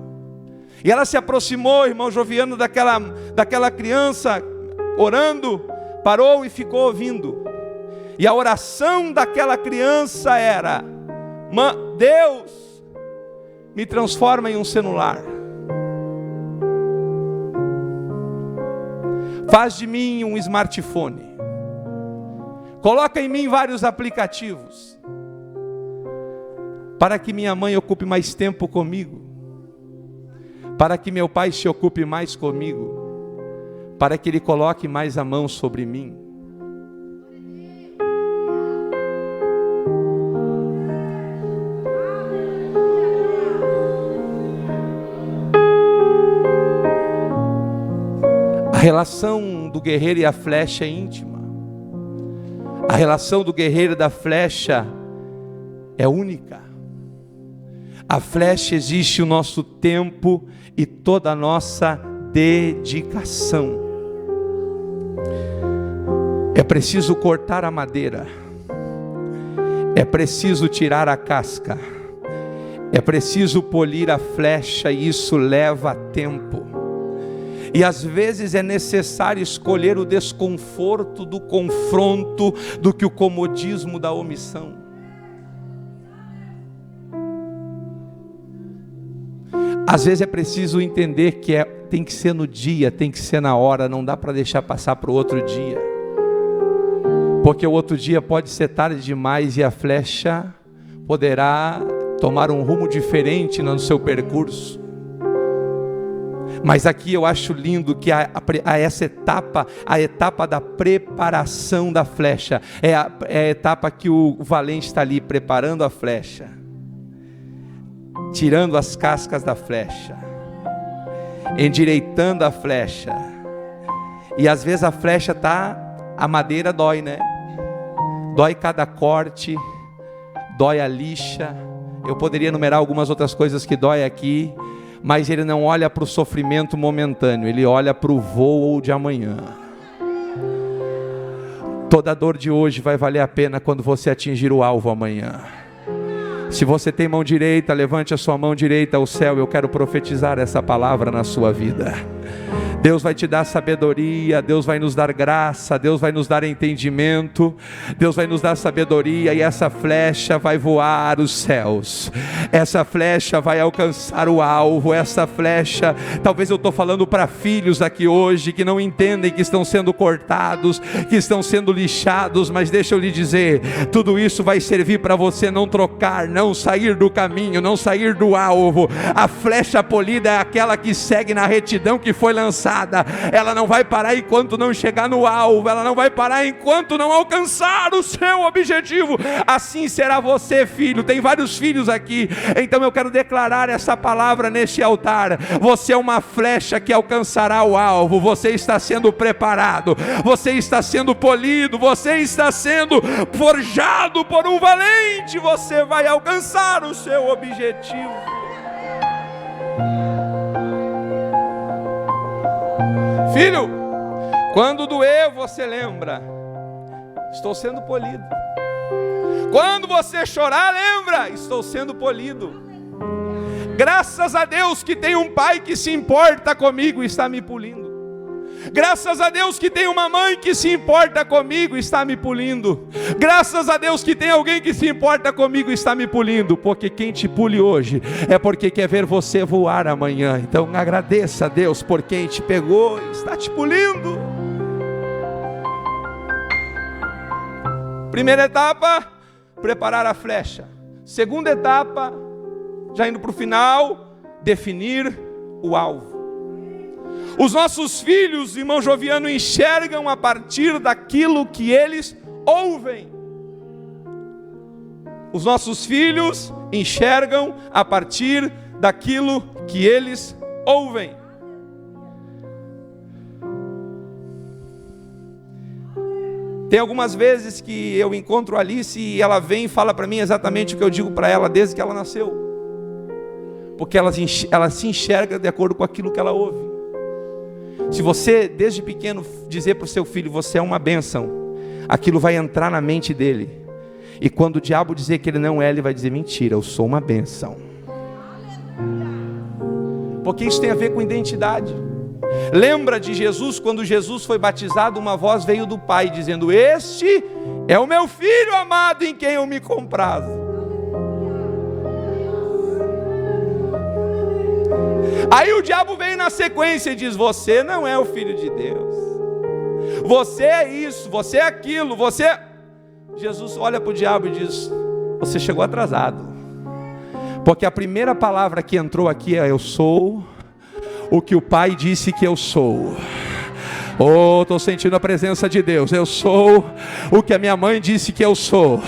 E ela se aproximou, irmão Joviano, daquela criança orando, parou e ficou ouvindo. E a oração daquela criança era: Deus, me transforma em um celular. Faz de mim um smartphone. Coloca em mim vários aplicativos, para que minha mãe ocupe mais tempo comigo, para que meu pai se ocupe mais comigo, para que ele coloque mais a mão sobre mim. A relação do guerreiro e a flecha é íntima. A relação do guerreiro e da flecha é única. A flecha exige o nosso tempo e toda a nossa dedicação. É preciso cortar a madeira. É preciso tirar a casca. É preciso polir a flecha, e isso leva tempo. E às vezes é necessário escolher o desconforto do confronto do que o comodismo da omissão. Às vezes é preciso entender que tem que ser no dia, tem que ser na hora, não dá para deixar passar para o outro dia. Porque o outro dia pode ser tarde demais e a flecha poderá tomar um rumo diferente no seu percurso. Mas aqui eu acho lindo que essa etapa, a etapa da preparação da flecha, é a etapa que o valente está ali preparando a flecha, tirando as cascas da flecha, endireitando a flecha. E às vezes a flecha a madeira dói, né? Dói cada corte, dói a lixa. Eu poderia enumerar algumas outras coisas que dói aqui, mas ele não olha para o sofrimento momentâneo, ele olha para o voo de amanhã. Toda dor de hoje vai valer a pena quando você atingir o alvo amanhã. Se você tem mão direita, levante a sua mão direita ao céu. Eu quero profetizar essa palavra na sua vida. Deus vai te dar sabedoria, Deus vai nos dar graça, Deus vai nos dar entendimento, Deus vai nos dar sabedoria, e essa flecha vai voar os céus, essa flecha vai alcançar o alvo, essa flecha, talvez eu estou falando para filhos aqui hoje, que não entendem que estão sendo cortados, que estão sendo lixados, mas deixa eu lhe dizer, tudo isso vai servir para você não trocar, não sair do caminho, não sair do alvo. A flecha polida é aquela que segue na retidão que foi lançada. Ela não vai parar enquanto não chegar no alvo, ela não vai parar enquanto não alcançar o seu objetivo. Assim será você, filho. Tem vários filhos aqui, então eu quero declarar essa palavra neste altar. Você é uma flecha que alcançará o alvo. Você está sendo preparado, você está sendo polido, você está sendo forjado por um valente. Você vai alcançar o seu objetivo. Filho, quando doer, você lembra: estou sendo polido. Quando você chorar, lembra: estou sendo polido. Graças a Deus que tem um pai que se importa comigo e está me polindo. Graças a Deus que tem uma mãe que se importa comigo e está me polindo. Graças a Deus que tem alguém que se importa comigo e está me polindo. Porque quem te pule hoje é porque quer ver você voar amanhã. Então agradeça a Deus por quem te pegou e está te polindo. Primeira etapa, preparar a flecha. Segunda etapa, já indo para o final, definir o alvo. Os nossos filhos, irmão Joviano, enxergam a partir daquilo que eles ouvem. Os nossos filhos enxergam a partir daquilo que eles ouvem. Tem algumas vezes que eu encontro a Alice e ela vem e fala para mim exatamente o que eu digo para ela desde que ela nasceu. Porque ela se enxerga de acordo com aquilo que ela ouve. Se você, desde pequeno, dizer para o seu filho, você é uma bênção, aquilo vai entrar na mente dele. E quando o diabo dizer que ele não é, ele vai dizer, mentira, eu sou uma bênção. Porque isso tem a ver com identidade. Lembra de Jesus, quando Jesus foi batizado, uma voz veio do Pai, dizendo, este é o meu filho amado em quem eu me comprazo. Aí o diabo vem na sequência e diz, você não é o filho de Deus, você é isso, você é aquilo, você... Jesus olha para o diabo e diz, você chegou atrasado, porque a primeira palavra que entrou aqui é, eu sou o que o Pai disse que eu sou. Oh, estou sentindo a presença de Deus. Eu sou o que a minha mãe disse que eu sou.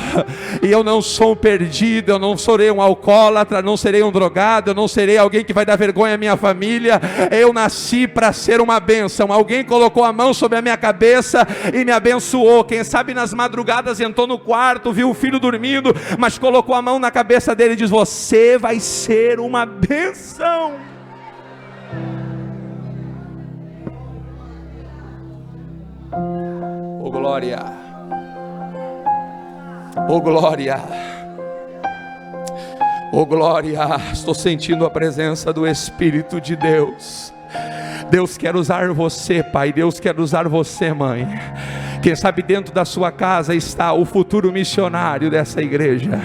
E eu não sou um perdido, eu não serei um alcoólatra, não serei um drogado, eu não serei alguém que vai dar vergonha à minha família. Eu nasci para ser uma bênção. Alguém colocou a mão sobre a minha cabeça e me abençoou. Quem sabe nas madrugadas entrou no quarto, viu o filho dormindo, mas colocou a mão na cabeça dele e diz, você vai ser uma bênção. Oh glória, oh glória, oh glória, estou sentindo a presença do Espírito de Deus. Deus quer usar você, pai, Deus quer usar você, mãe. Quem sabe dentro da sua casa está o futuro missionário dessa igreja.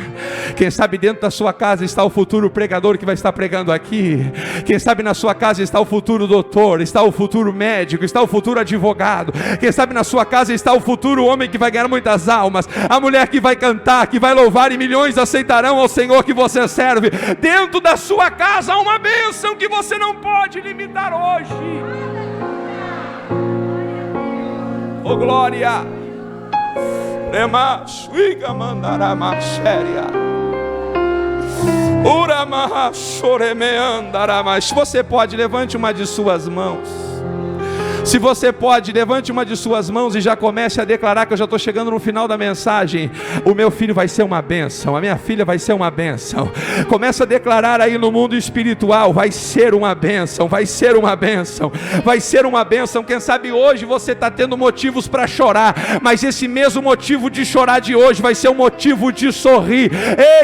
Quem sabe dentro da sua casa está o futuro pregador que vai estar pregando aqui. Quem sabe na sua casa está o futuro doutor, está o futuro médico, está o futuro advogado. Quem sabe na sua casa está o futuro homem que vai ganhar muitas almas, a mulher que vai cantar, que vai louvar e milhões aceitarão ao Senhor que você serve. Dentro da sua casa há uma bênção que você não pode limitar hoje. Oh glória, se você pode, levante uma de suas mãos. Se você pode, levante uma de suas mãos e já comece a declarar, que eu já estou chegando no final da mensagem. O meu filho vai ser uma bênção, a minha filha vai ser uma bênção. Começa a declarar aí no mundo espiritual, vai ser uma bênção, vai ser uma bênção, vai ser uma bênção. Quem sabe hoje você está tendo motivos para chorar, mas esse mesmo motivo de chorar de hoje vai ser um motivo de sorrir.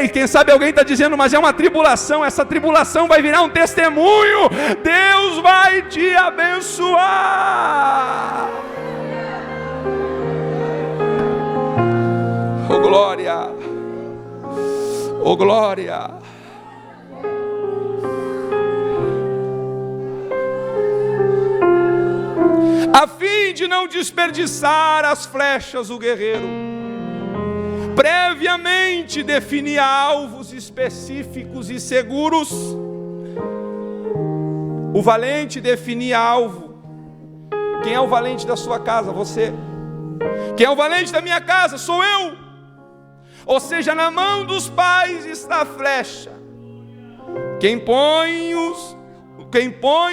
Ei, quem sabe alguém está dizendo, mas é uma tribulação, essa tribulação vai virar um testemunho. Deus vai te abençoar. Oh glória, oh glória. A fim de não desperdiçar as flechas, o guerreiro previamente definia alvos específicos e seguros. O valente definia alvo. Quem é o valente da sua casa? Você. Quem é o valente da minha casa? Sou eu. Ou seja, na mão dos pais está a flecha. Quem põe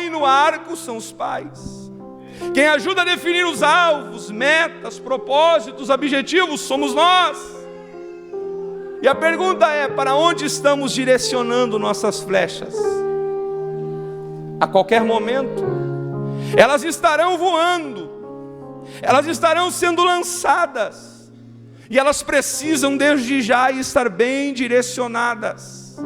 no arco são os pais. Quem ajuda a definir os alvos, metas, propósitos, objetivos, somos nós. E a pergunta é, para onde estamos direcionando nossas flechas? A qualquer momento elas estarão voando, elas estarão sendo lançadas, e elas precisam desde já estar bem direcionadas.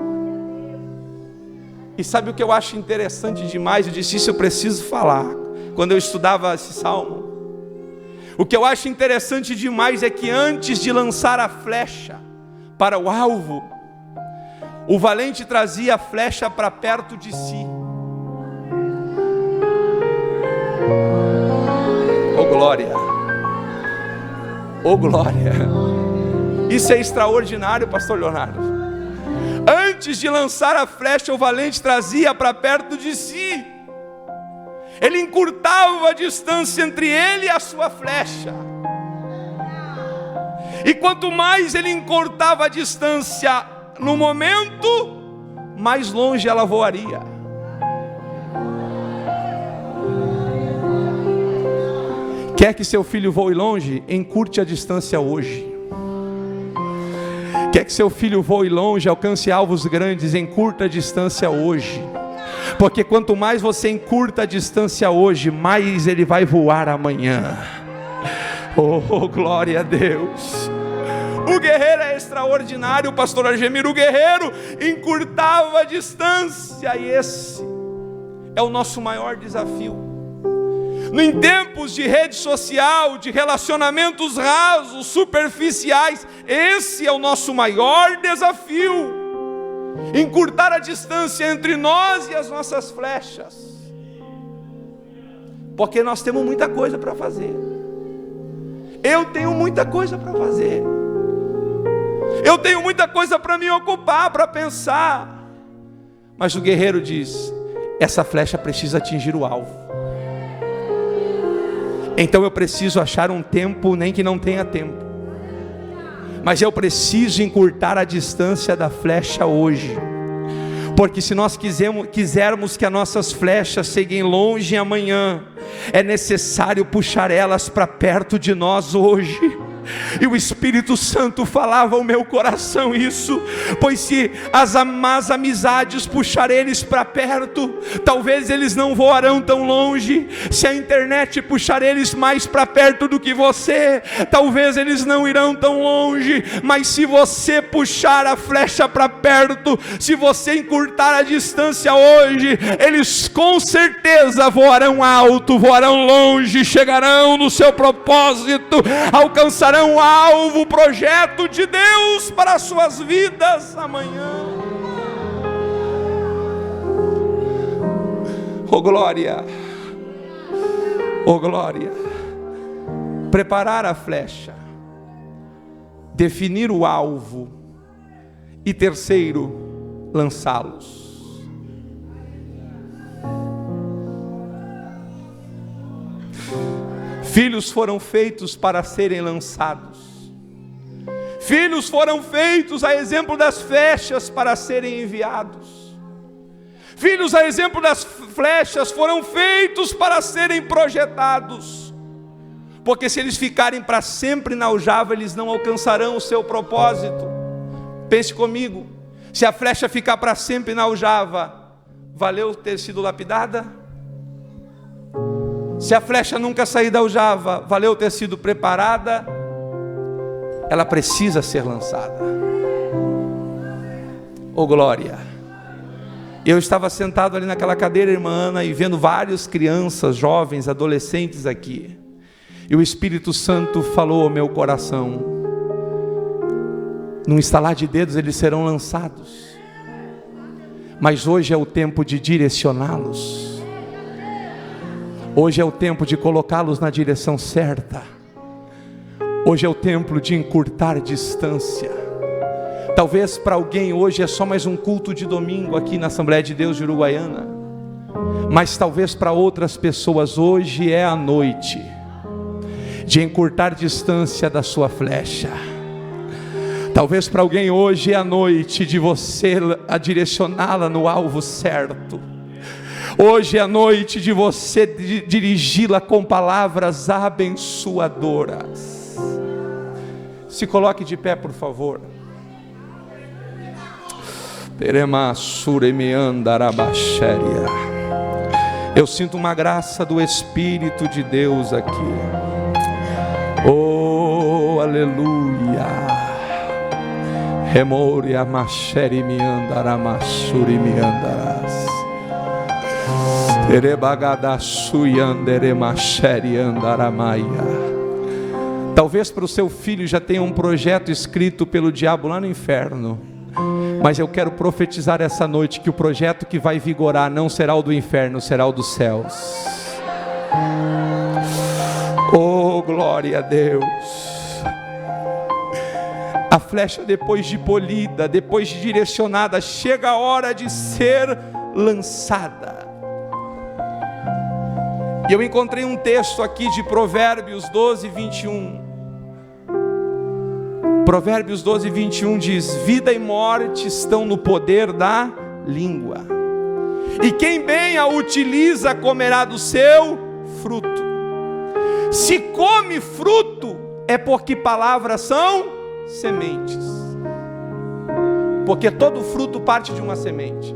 E sabe o que eu acho interessante demais? Eu disse isso, eu preciso falar. quando eu estudava esse salmo. O que eu acho interessante demais é que antes de lançar a flecha para o alvo, o valente trazia a flecha para perto de si. Oh glória! Oh glória! Isso é extraordinário, pastor Leonardo. Antes de lançar a flecha, o valente trazia para perto de si. Ele encurtava a distância entre ele e a sua flecha. E quanto mais ele encurtava a distância no momento, mais longe ela voaria. Quer que seu filho voe longe? Encurte a distância hoje. Quer que seu filho voe longe, alcance alvos grandes? Encurta a distância hoje. Porque quanto mais você encurta a distância hoje, mais ele vai voar amanhã. Oh, glória a Deus. O guerreiro é extraordinário, pastor Argemiro. O guerreiro encurtava a distância. E esse é o nosso maior desafio. Em tempos de rede social, de relacionamentos rasos, superficiais, esse é o nosso maior desafio. Encurtar a distância entre nós e as nossas flechas. Porque nós temos muita coisa para fazer. Eu tenho muita coisa para fazer. Eu tenho muita coisa para me ocupar, para pensar. Mas o guerreiro diz: essa flecha precisa atingir o alvo. Então eu preciso achar um tempo, nem que não tenha tempo, mas eu preciso encurtar a distância da flecha hoje. Porque se nós quisermos que as nossas flechas cheguem longe amanhã, é necessário puxar elas para perto de nós hoje. E o Espírito Santo falava ao meu coração isso. Pois se as más amizades puxar eles para perto, talvez eles não voarão tão longe. Se a internet puxar eles mais para perto do que você, talvez eles não irão tão longe. Mas se você puxar a flecha para perto, se você encurtar a distância hoje, eles com certeza voarão alto, voarão longe, chegarão no seu propósito, alcançarão o alvo, o projeto de Deus para as suas vidas amanhã. Oh glória, oh glória. Preparar a flecha, definir o alvo e terceiro, lançá-los. Filhos foram feitos para serem lançados. Filhos foram feitos a exemplo das flechas para serem enviados. Filhos a exemplo das flechas foram feitos para serem projetados. Porque se eles ficarem para sempre na aljava, eles não alcançarão o seu propósito. Pense comigo, se a flecha ficar para sempre na aljava, valeu ter sido lapidada? Se a flecha nunca sair da aljava, valeu ter sido preparada? Ela precisa ser lançada. Oh glória! Eu estava sentado ali naquela cadeira, irmã Ana, e vendo várias crianças, jovens, adolescentes aqui. E o Espírito Santo falou ao meu coração: num estalar de dedos eles serão lançados. Mas hoje é o tempo de direcioná-los. Hoje é o tempo de colocá-los na direção certa. Hoje é o tempo de encurtar distância. Talvez para alguém hoje é só mais um culto de domingo aqui na Assembleia de Deus de Uruguaiana. Mas talvez para outras pessoas hoje é a noite de encurtar distância da sua flecha. Talvez para alguém hoje é a noite de você a direcioná-la no alvo certo. Hoje é a noite de você dirigi-la com palavras abençoadoras. Se coloque de pé, por favor. Eu sinto uma graça do Espírito de Deus aqui. Oh, aleluia. Remoria macheri me andará, machuri me andarás. Talvez para o seu filho já tenha um projeto escrito pelo diabo lá no inferno, mas eu quero profetizar essa noite que o projeto que vai vigorar não será o do inferno, será o dos céus. Oh, glória a Deus. A flecha, depois de polida, depois de direcionada, chega a hora de ser lançada. E eu encontrei um texto aqui de Provérbios 12, 21. Provérbios 12, 21 diz: vida e morte estão no poder da língua, e quem bem a utiliza comerá do seu fruto. Se come fruto, é porque palavras são sementes, porque todo fruto parte de uma semente.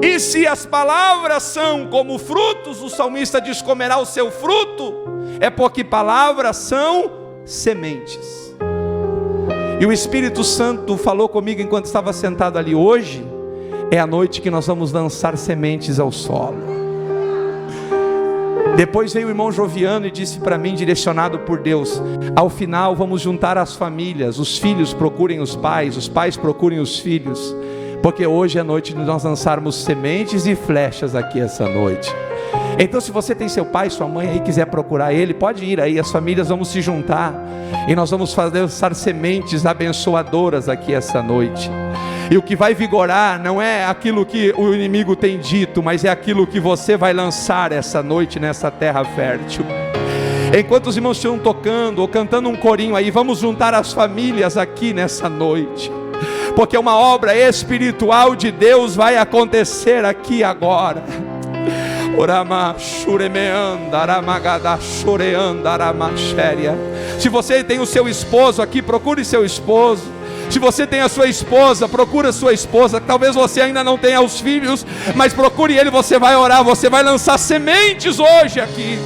E se as palavras são como frutos, o salmista diz: comerá o seu fruto, é porque palavras são sementes. E o Espírito Santo falou comigo enquanto estava sentado ali. Hoje é a noite que nós vamos lançar sementes ao solo. Depois veio o irmão Joviano e disse para mim, direcionado por Deus: ao final vamos juntar as famílias, os filhos procurem os pais procurem os filhos, porque hoje é a noite de nós lançarmos sementes e flechas aqui essa noite. Então, se você tem seu pai, sua mãe aí, quiser procurar ele, pode ir aí, as famílias vamos se juntar e nós vamos lançar sementes abençoadoras aqui essa noite. E o que vai vigorar não é aquilo que o inimigo tem dito, mas é aquilo que você vai lançar essa noite nessa terra fértil. Enquanto os irmãos estão tocando ou cantando um corinho aí, vamos juntar as famílias aqui nessa noite, porque uma obra espiritual de Deus vai acontecer aqui agora. Se você tem o seu esposo aqui, procure seu esposo. Se você tem a sua esposa, procure a sua esposa. Talvez você ainda não tenha os filhos, mas procure ele. Você vai orar, você vai lançar sementes hoje aqui.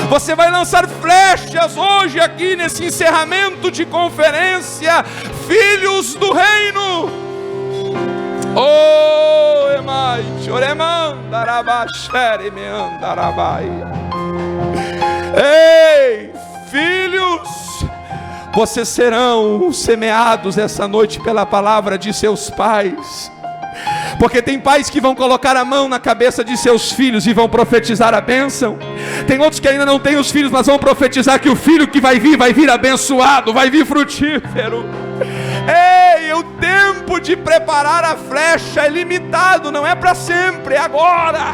Você vai lançar flechas hoje aqui nesse encerramento de conferência. Filhos do reino. Oh, emai, choremandarabashere meandarabaia. Ei, filhos, vocês serão semeados essa noite pela palavra de seus pais. Porque tem pais que vão colocar a mão na cabeça de seus filhos e vão profetizar a bênção. Tem outros que ainda não têm os filhos, mas vão profetizar que o filho que vai vir abençoado, vai vir frutífero. Ei, o tempo de preparar a flecha é limitado, não é para sempre, é agora.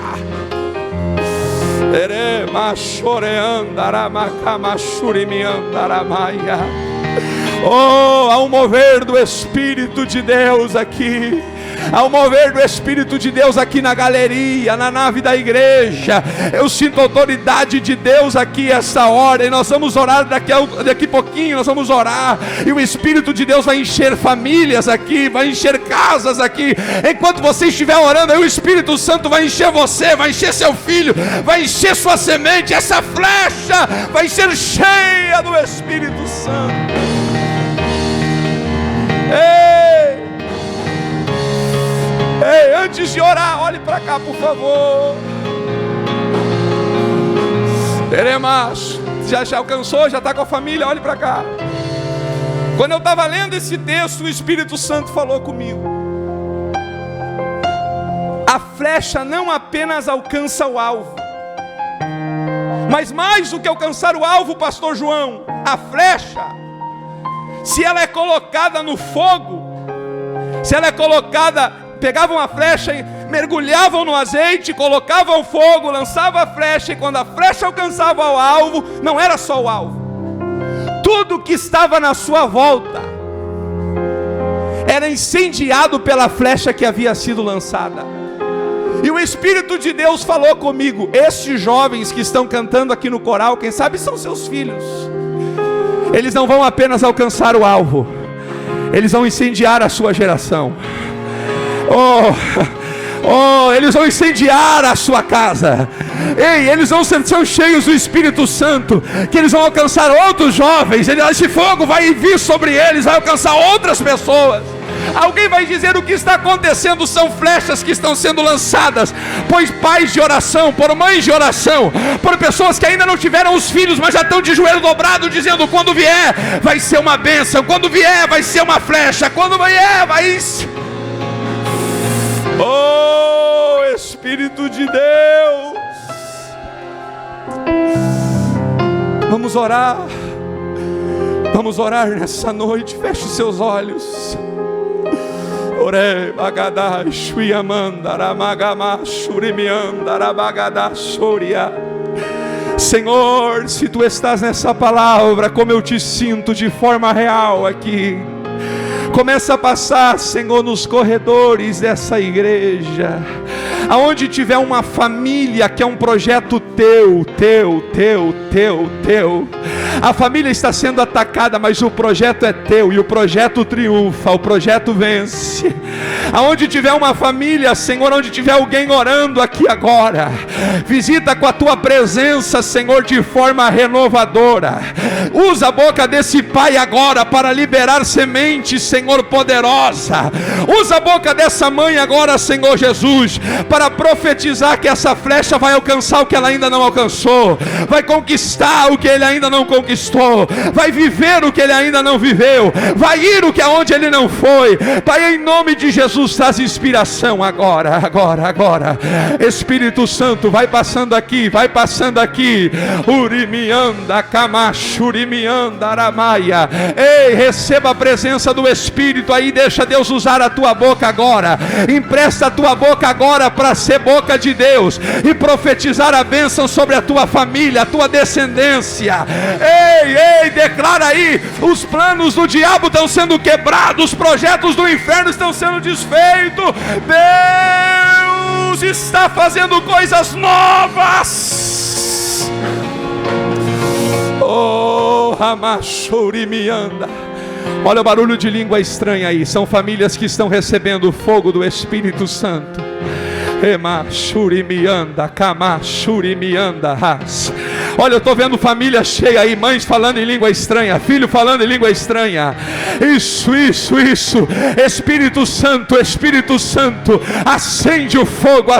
Oh, há um mover do Espírito de Deus aqui. Há um mover do Espírito de Deus aqui na galeria, na nave da igreja. Eu sinto a autoridade de Deus aqui essa hora. E nós vamos orar daqui a pouquinho, nós vamos orar. E o Espírito de Deus vai encher famílias aqui, vai encher casas aqui. Enquanto você estiver orando, aí o Espírito Santo vai encher você, vai encher seu filho, vai encher sua semente. Essa flecha vai ser cheia do Espírito Santo. Ei, antes de orar, olhe para cá, por favor. Teremos, já alcançou, já está com a família, olhe para cá. Quando eu estava lendo esse texto, o Espírito Santo falou comigo. A flecha não apenas alcança o alvo, mas mais do que alcançar o alvo, pastor João, a flecha, se ela é colocada no fogo, se ela é colocada, pegavam a flecha e mergulhavam no azeite, colocavam fogo, lançavam a flecha, e quando a flecha alcançava o alvo, não era só o alvo, tudo que estava na sua volta era incendiado pela flecha que havia sido lançada. E o Espírito de Deus falou comigo: estes jovens que estão cantando aqui no coral, quem sabe são seus filhos. Eles não vão apenas alcançar o alvo, eles vão incendiar a sua geração. Eles vão incendiar a sua casa. Ei, eles vão ser tão cheios do Espírito Santo que eles vão alcançar outros jovens. Esse fogo vai vir sobre eles, vai alcançar outras pessoas. Alguém vai dizer: o que está acontecendo são flechas que estão sendo lançadas por pais de oração, por mães de oração, por pessoas que ainda não tiveram os filhos, mas já estão de joelho dobrado, dizendo: quando vier vai ser uma bênção, quando vier vai ser uma flecha, quando vier vai... Oh, Espírito de Deus, vamos orar nessa noite. Feche os seus olhos. Ore bagadai shuiamandara magama shurimiandara bagadai shoria. Senhor, se tu estás nessa palavra, como eu te sinto de forma real aqui, começa a passar, Senhor, nos corredores dessa igreja, aonde tiver uma família que é um projeto teu, a família está sendo atacada, mas o projeto é teu, e o projeto triunfa, o projeto vence. Aonde tiver uma família, Senhor, onde tiver alguém orando aqui agora, visita com a tua presença, Senhor, de forma renovadora. Usa a boca desse pai agora para liberar semente, Senhor, poderosa. Usa a boca dessa mãe agora, Senhor Jesus, para profetizar que essa flecha vai alcançar o que ela ainda não alcançou, vai conquistar o que ele ainda não conquistou, vai viver o que ele ainda não viveu, vai ir o que aonde ele não foi. Pai, em nome de Jesus, traz inspiração agora. Espírito Santo, vai passando aqui. Urimianda kamashurimianda aramaia. Ei, receba a presença do Espírito aí. Deixa Deus usar a tua boca agora. Empresta a tua boca agora para ser boca de Deus e profetizar a bênção sobre a tua família, a tua descendência. Ei, declara aí: os planos do diabo estão sendo quebrados, os projetos do inferno estão sendo desfeitos. Deus está fazendo coisas novas. Oh, Ramachurimianda. Olha o barulho de língua estranha aí. São famílias que estão recebendo o fogo do Espírito Santo. Olha, eu estou vendo família cheia aí, mães falando em língua estranha, filho falando em língua estranha. Isso. Espírito Santo, acende o fogo.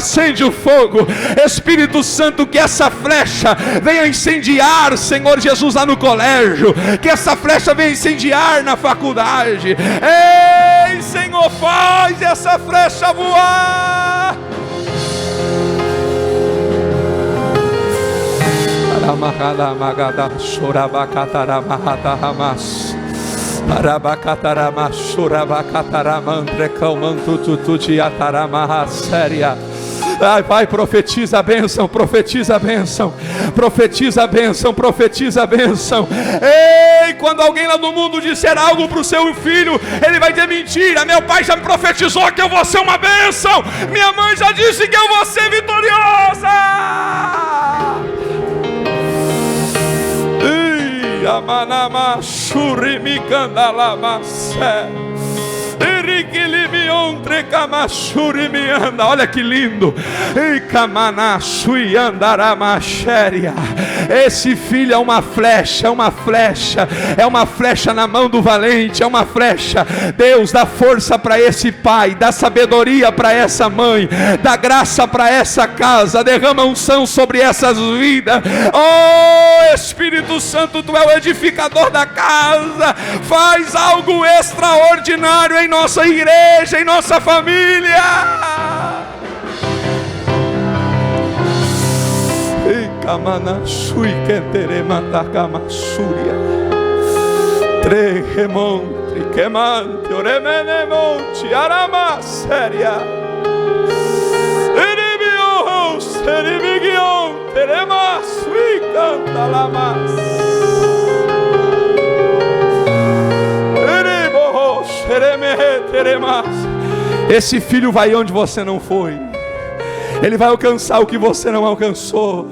Espírito Santo, que essa flecha venha incendiar, Senhor Jesus, lá no colégio, que essa flecha venha incendiar na faculdade. Ei, Senhor, faz essa flecha voar. Ai, Pai, profetiza a bênção. Ei, quando alguém lá no mundo disser algo para o seu filho, ele vai dizer: mentira, meu pai já me profetizou que eu vou ser uma bênção, minha mãe já disse que eu vou ser vitoriosa. Amanama Shurimikandalamasé. Olha que lindo. Esse filho é uma flecha, é uma flecha na mão do valente, é uma flecha. Deus dá força para esse pai, dá sabedoria para essa mãe, dá graça para essa casa, derrama unção sobre essas vidas. Oh, Espírito Santo, tu é o edificador da casa. Faz algo extraordinário em nossa igreja, em nossa família. Esse filho vai onde você não foi. Ele vai alcançar o que você não alcançou.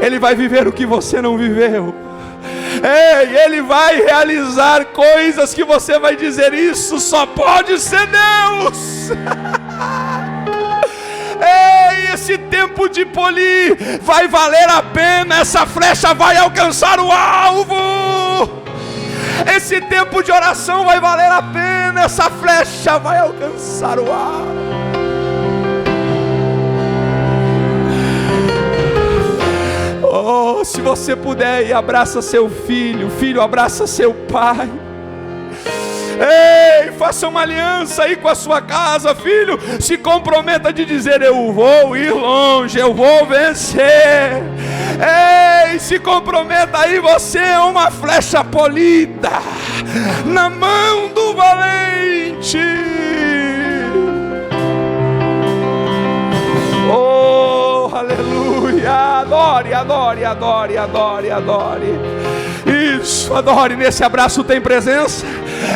Ele vai viver o que você não viveu. Ei, ele vai realizar coisas que você vai dizer: isso só pode ser Deus. Ei, esse tempo de polir vai valer a pena. Essa flecha vai alcançar o alvo. Esse tempo de oração vai valer a pena. Essa flecha vai alcançar o ar. Oh, se você puder, abraça seu filho. Filho, abraça seu pai. Ei, faça uma aliança aí com a sua casa, filho. Se comprometa de dizer: eu vou ir longe, eu vou vencer. Ei, se comprometa aí, você é uma flecha polida na mão do valente. Oh, aleluia. Adore, adore, adore, adore, adore. Isso, adore. Nesse abraço tem presença,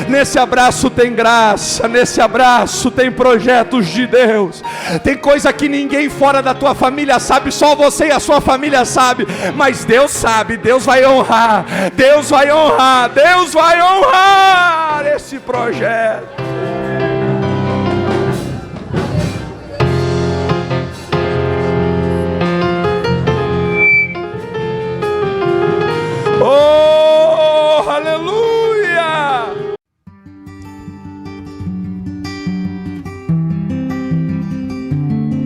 nesse abraço tem graça, nesse abraço tem projetos de Deus. Tem coisa que ninguém fora da tua família sabe, só você e a sua família sabe, mas Deus sabe. Deus vai honrar, Deus vai honrar, Deus vai honrar esse projeto.